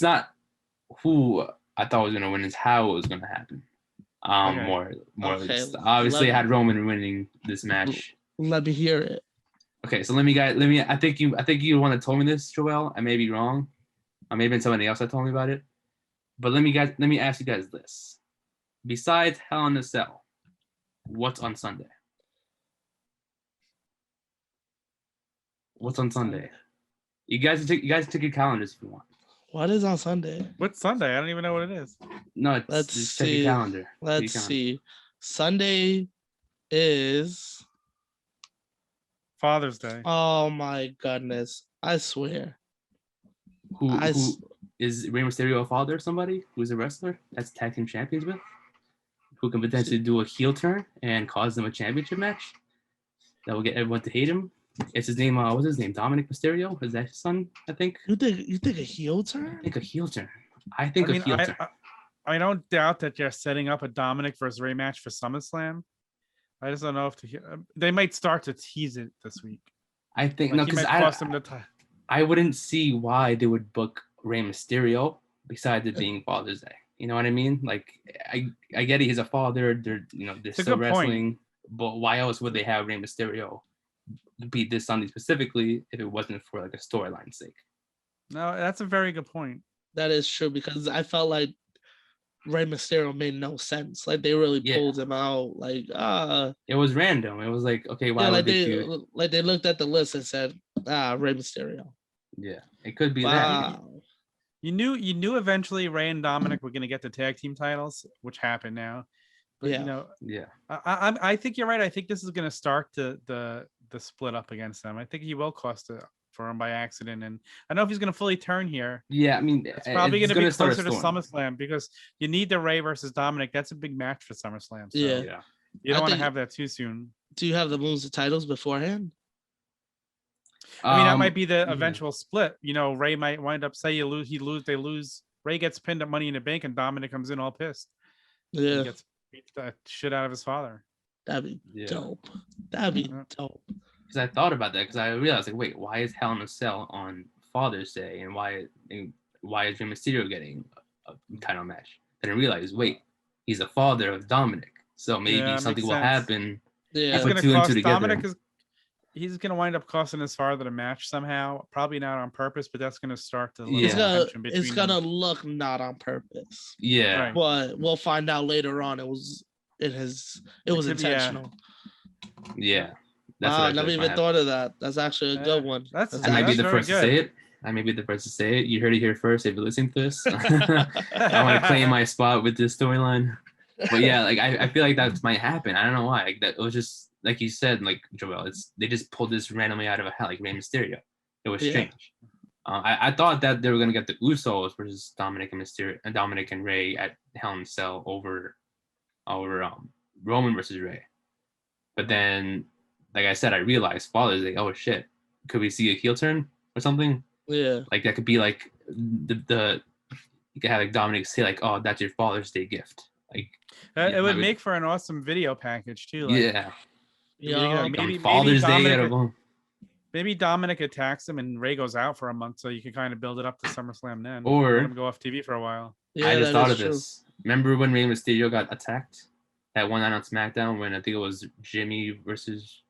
not who I thought was gonna win. It's how it was gonna happen. More. Okay. Obviously, I had Roman winning this match. Let me hear it. Okay, so let me. I think you want to told me this, Joel. I may be wrong. Or maybe somebody else that told me about it. But let me ask you guys this. Besides Hell in a Cell, what's on Sunday? What's on Sunday? You guys take your calendars if you want. What is on Sunday? What's Sunday? I don't even know what it is. No, let's check your calendar. Let's see. Sunday is Father's Day. Oh my goodness! I swear. Who is Rey Mysterio a father of somebody who's a wrestler that's tag team champions with? Who can potentially do a heel turn and cause them a championship match that will get everyone to hate him? It's his name. What's his name? Dominic Mysterio. Is that his son? I think. You think a heel turn? I think a heel turn. I think a heel turn. I don't doubt that you're setting up a Dominic versus Rey match for SummerSlam. I just don't know if they might start to tease it this week. I think no, because I wouldn't see why they would book Rey Mysterio besides it being Father's Day. You know what I mean? Like I get it. He's a father. They're still wrestling, but why else would they have Rey Mysterio beat this Sunday specifically if it wasn't for like a storyline's sake? No, that's a very good point. That is true because I felt like Rey Mysterio made no sense. Like they really pulled him out. Like it was random. It was like, okay, why would they looked at the list and said, Rey Mysterio. Yeah, it could be that. You knew eventually Rey and Dominic were going to get the tag team titles, which happened now. But I think you're right. I think this is going to start the split up against them. I think he will cost it for him by accident, and I don't know if he's going to fully turn here. Yeah, I mean, it's probably going to be closer to SummerSlam because you need the Rey versus Dominic. That's a big match for SummerSlam. So you don't want to have that too soon. Do you have them lose the titles beforehand? I mean, that might be the eventual split. Rey might wind up they lose. Rey gets pinned at Money in the Bank, and Dominic comes in all pissed. Yeah, he gets beat the shit out of his father. That'd be dope. That'd be dope. Because I thought about that because I realized like, wait, why is Hell in a Cell on Father's Day, and why is Rey Mysterio getting a title match? Then I realized, wait, he's a father of Dominic, so maybe something will happen. Yeah, put two and two together. Dominic he's going to wind up costing his father the match somehow. Probably not on purpose, but that's going to start to look it's going to look not on purpose. Yeah. Right. But we'll find out later on it was intentional. Yeah. I never even thought of that. That's actually a good one. I might be the first to say it. I may be the first to say it. You heard it here first if you're listening to this. I want to claim my spot with this storyline. But yeah, like I feel like that might happen. I don't know why. Like that it was just like you said, like Joel, they just pulled this randomly out of a hat, like Rey Mysterio. It was strange. I thought that they were gonna get the Usos versus Dominic and Rey at Hell in a Cell over Roman versus Rey. But then, like I said, I realized Father's Day. Oh shit, could we see a heel turn or something? Yeah, like that could be like the you could have like Dominic say like, oh, that's your Father's Day gift. Like it would make for an awesome video package too. Like, maybe Father's Day maybe Dominic attacks him and Rey goes out for a month, so you can kind of build it up to SummerSlam then. Or let him go off TV for a while. Yeah, I just thought of this. Remember when Rey Mysterio got attacked that one night on SmackDown when I think it was Jimmy versus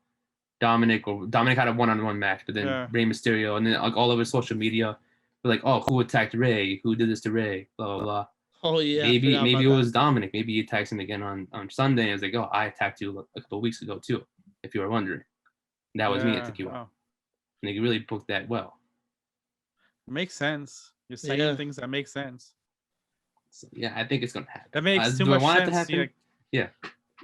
Dominic had a one-on-one match, but then Rey Mysterio, and then like all over social media, were like, oh, who attacked Rey? Who did this to Rey? Blah blah blah. Oh yeah. Maybe it was Dominic. Maybe he attacks him again on Sunday. And it's like, oh, I attacked you a couple of weeks ago too, if you were wondering. That was me that took you out. And they really booked that well. It makes sense. You're saying things that make sense. So, yeah, I think it's gonna happen. That makes too much sense. To happen? Yeah.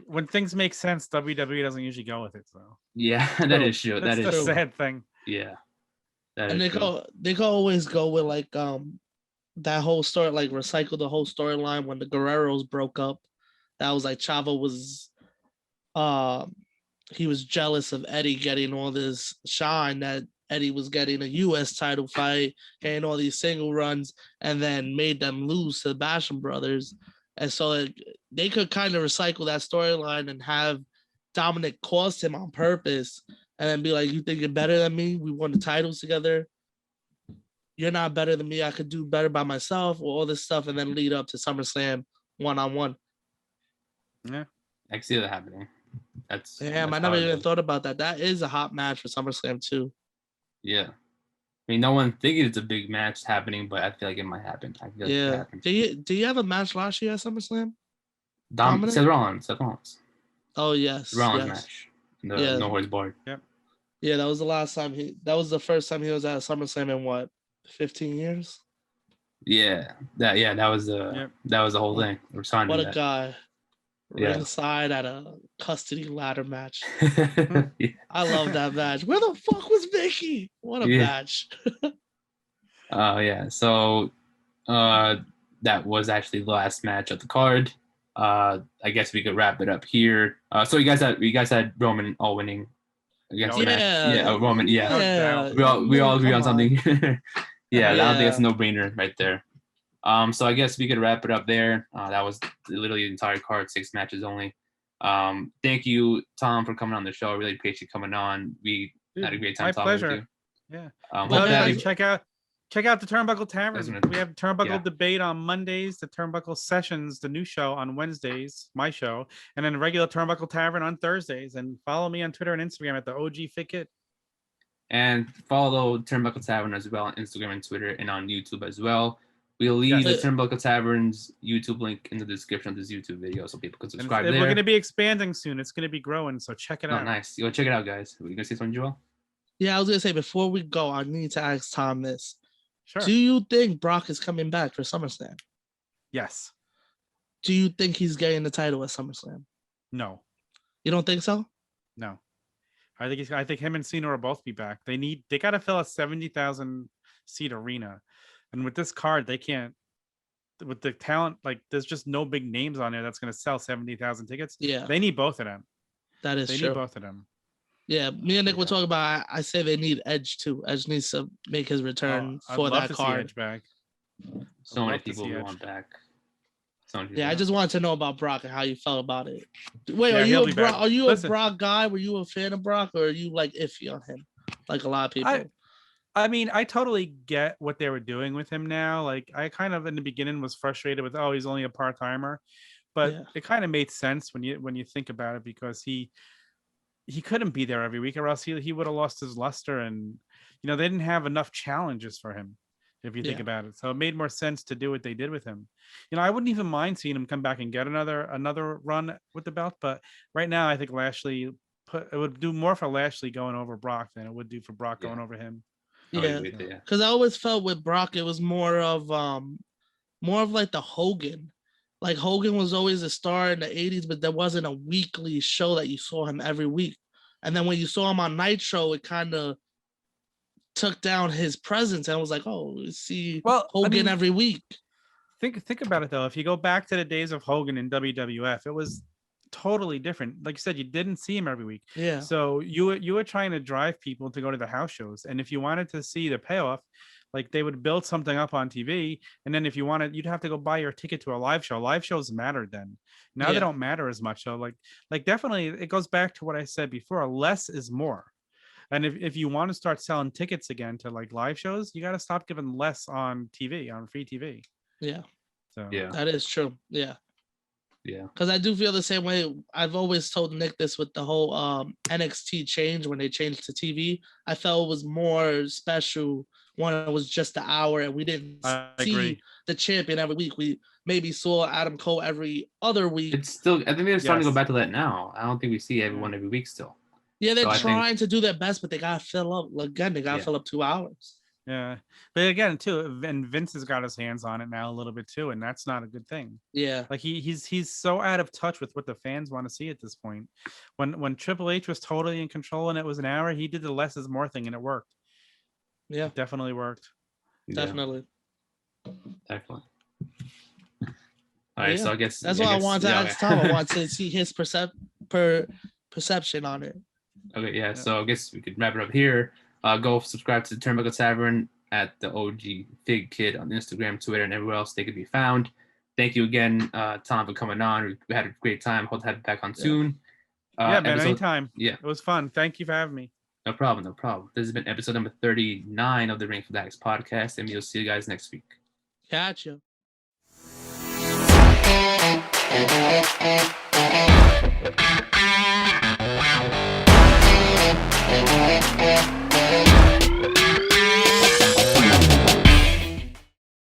When things make sense, WWE doesn't usually go with it. So yeah, that is true. That's the sad thing. Yeah. And they can always go with like that whole story, like recycle the whole storyline when the Guerreros broke up. That was like Chavo was he was jealous of Eddie getting all this shine that Eddie was getting a US title fight, getting all these single runs, and then made them lose to the Basham brothers. And so they could kind of recycle that storyline and have Dominic cost him on purpose and then be like, you think you're better than me? We won the titles together. You're not better than me. I could do better by myself, or all this stuff, and then lead up to SummerSlam one-on-one. Yeah. I can see that happening. That's I never even thought about that. That is a hot match for SummerSlam too. Yeah. I mean, no one thinking it's a big match happening, but I feel like it might happen. Yeah. Do you have a match last year at SummerSlam? Seth Rollins. Oh yes. Rollins match. No Horse Board. Yep. Yeah, that was the last time that was the first time he was at SummerSlam in what, 15 years? Yeah. That was the whole thing. We're signing what a guy. Ringside at a custody ladder match. Yeah. I love that match. Where the fuck was Vicky? What a match. Yeah. So that was actually the last match of the card. I guess we could wrap it up here. So you guys had Roman all winning against Roman. Yeah. We all agree on something. Yeah, I don't think it's a no-brainer right there. So I guess we could wrap it up there. That was literally the entire card, 6 matches only. Thank you, Tom, for coming on the show. I really appreciate you coming on. We had a great time talking with you. Yeah. Check out the Turnbuckle Tavern. We have Turnbuckle Debate on Mondays, the Turnbuckle Sessions, the new show on Wednesdays, my show, and then regular Turnbuckle Tavern on Thursdays. And follow me on Twitter and Instagram at TheOGFigKid. And follow Turnbuckle Tavern as well on Instagram and Twitter and on YouTube as well. We'll leave the Turnbuckle Tavern's YouTube link in the description of this YouTube video so people can subscribe there. We're going to be expanding soon. It's going to be growing, so check it out. Nice. You go check it out, guys. Were you going to say something, Joel? Yeah, I was going to say, before we go, I need to ask Tom this. Sure. Do you think Brock is coming back for SummerSlam? Yes. Do you think he's getting the title at SummerSlam? No. You don't think so? No. I think him and Cena will both be back. They got to fill a 70,000 seat arena. And with this card, they can't, with the talent, like there's just no big names on there that's going to sell 70,000 tickets. Yeah. They need both of them. That is true. They need both of them. Yeah. Me and Nick were talking about, I say they need Edge too. Edge needs to make his return for that card. Edge back. So many people want back. I just wanted to know about Brock and how you felt about it. Wait, are you a Brock guy? Were you a fan of Brock, or are you like iffy on him? Like a lot of people. I mean, I totally get what they were doing with him now. Like, I kind of in the beginning was frustrated with, he's only a part-timer, but it kind of made sense when you think about it, because he couldn't be there every week, or else he would have lost his luster, and they didn't have enough challenges for him, if you think about it. So it made more sense to do what they did with him. I wouldn't even mind seeing him come back and get another run with the belt, but right now I think Lashley it would do more for Lashley going over Brock than it would do for Brock going over him. Yeah, because I always felt with Brock it was more of like the Hogan. Like Hogan was always a star in the 80s, but there wasn't a weekly show that you saw him every week. And then when you saw him on Nitro, it kind of took down his presence, and I was like, see Hogan every week. Think about it though. If you go back to the days of Hogan in WWF, it was totally different. Like you said, you didn't see him every week. Yeah. So you were trying to drive people to go to the house shows, and if you wanted to see the payoff, like they would build something up on TV, and then if you wanted, you'd have to go buy your ticket to a live show. Live shows mattered then. Now they don't matter as much. So like definitely, it goes back to what I said before. Less is more. And if you want to start selling tickets again to like live shows, you got to stop giving less on TV, on free TV. Yeah. So that is true. Yeah. Yeah. Because I do feel the same way. I've always told Nick this with the whole NXT change when they changed to TV. I felt it was more special when it was just the hour and we didn't see the champion every week. We maybe saw Adam Cole every other week. It's still, I think they're starting to go back to that now. I don't think we see everyone every week still. Yeah, they're trying to do their best, but they gotta fill up. Again, they gotta fill up 2 hours. Yeah, but again, too, and Vince has got his hands on it now a little bit too, and that's not a good thing. Yeah, like he's so out of touch with what the fans want to see at this point. When Triple H was totally in control and it was an hour, he did the less is more thing, and it worked. Yeah, it definitely worked. Definitely. All right, so I guess that's what I want to ask Tom. I want to see his perception on it. Okay, yeah. So I guess we could wrap it up here. Go subscribe to the Turnbuckle Tavern at TheOGFigKid on Instagram, Twitter, and everywhere else they could be found. Thank you again, Tom, for coming on. We had a great time. Hope to have you back on soon. Man, anytime. Yeah. It was fun. Thank you for having me. No problem. This has been episode number 39 of the Ring Fanatics Podcast, and we'll see you guys next week. Gotcha.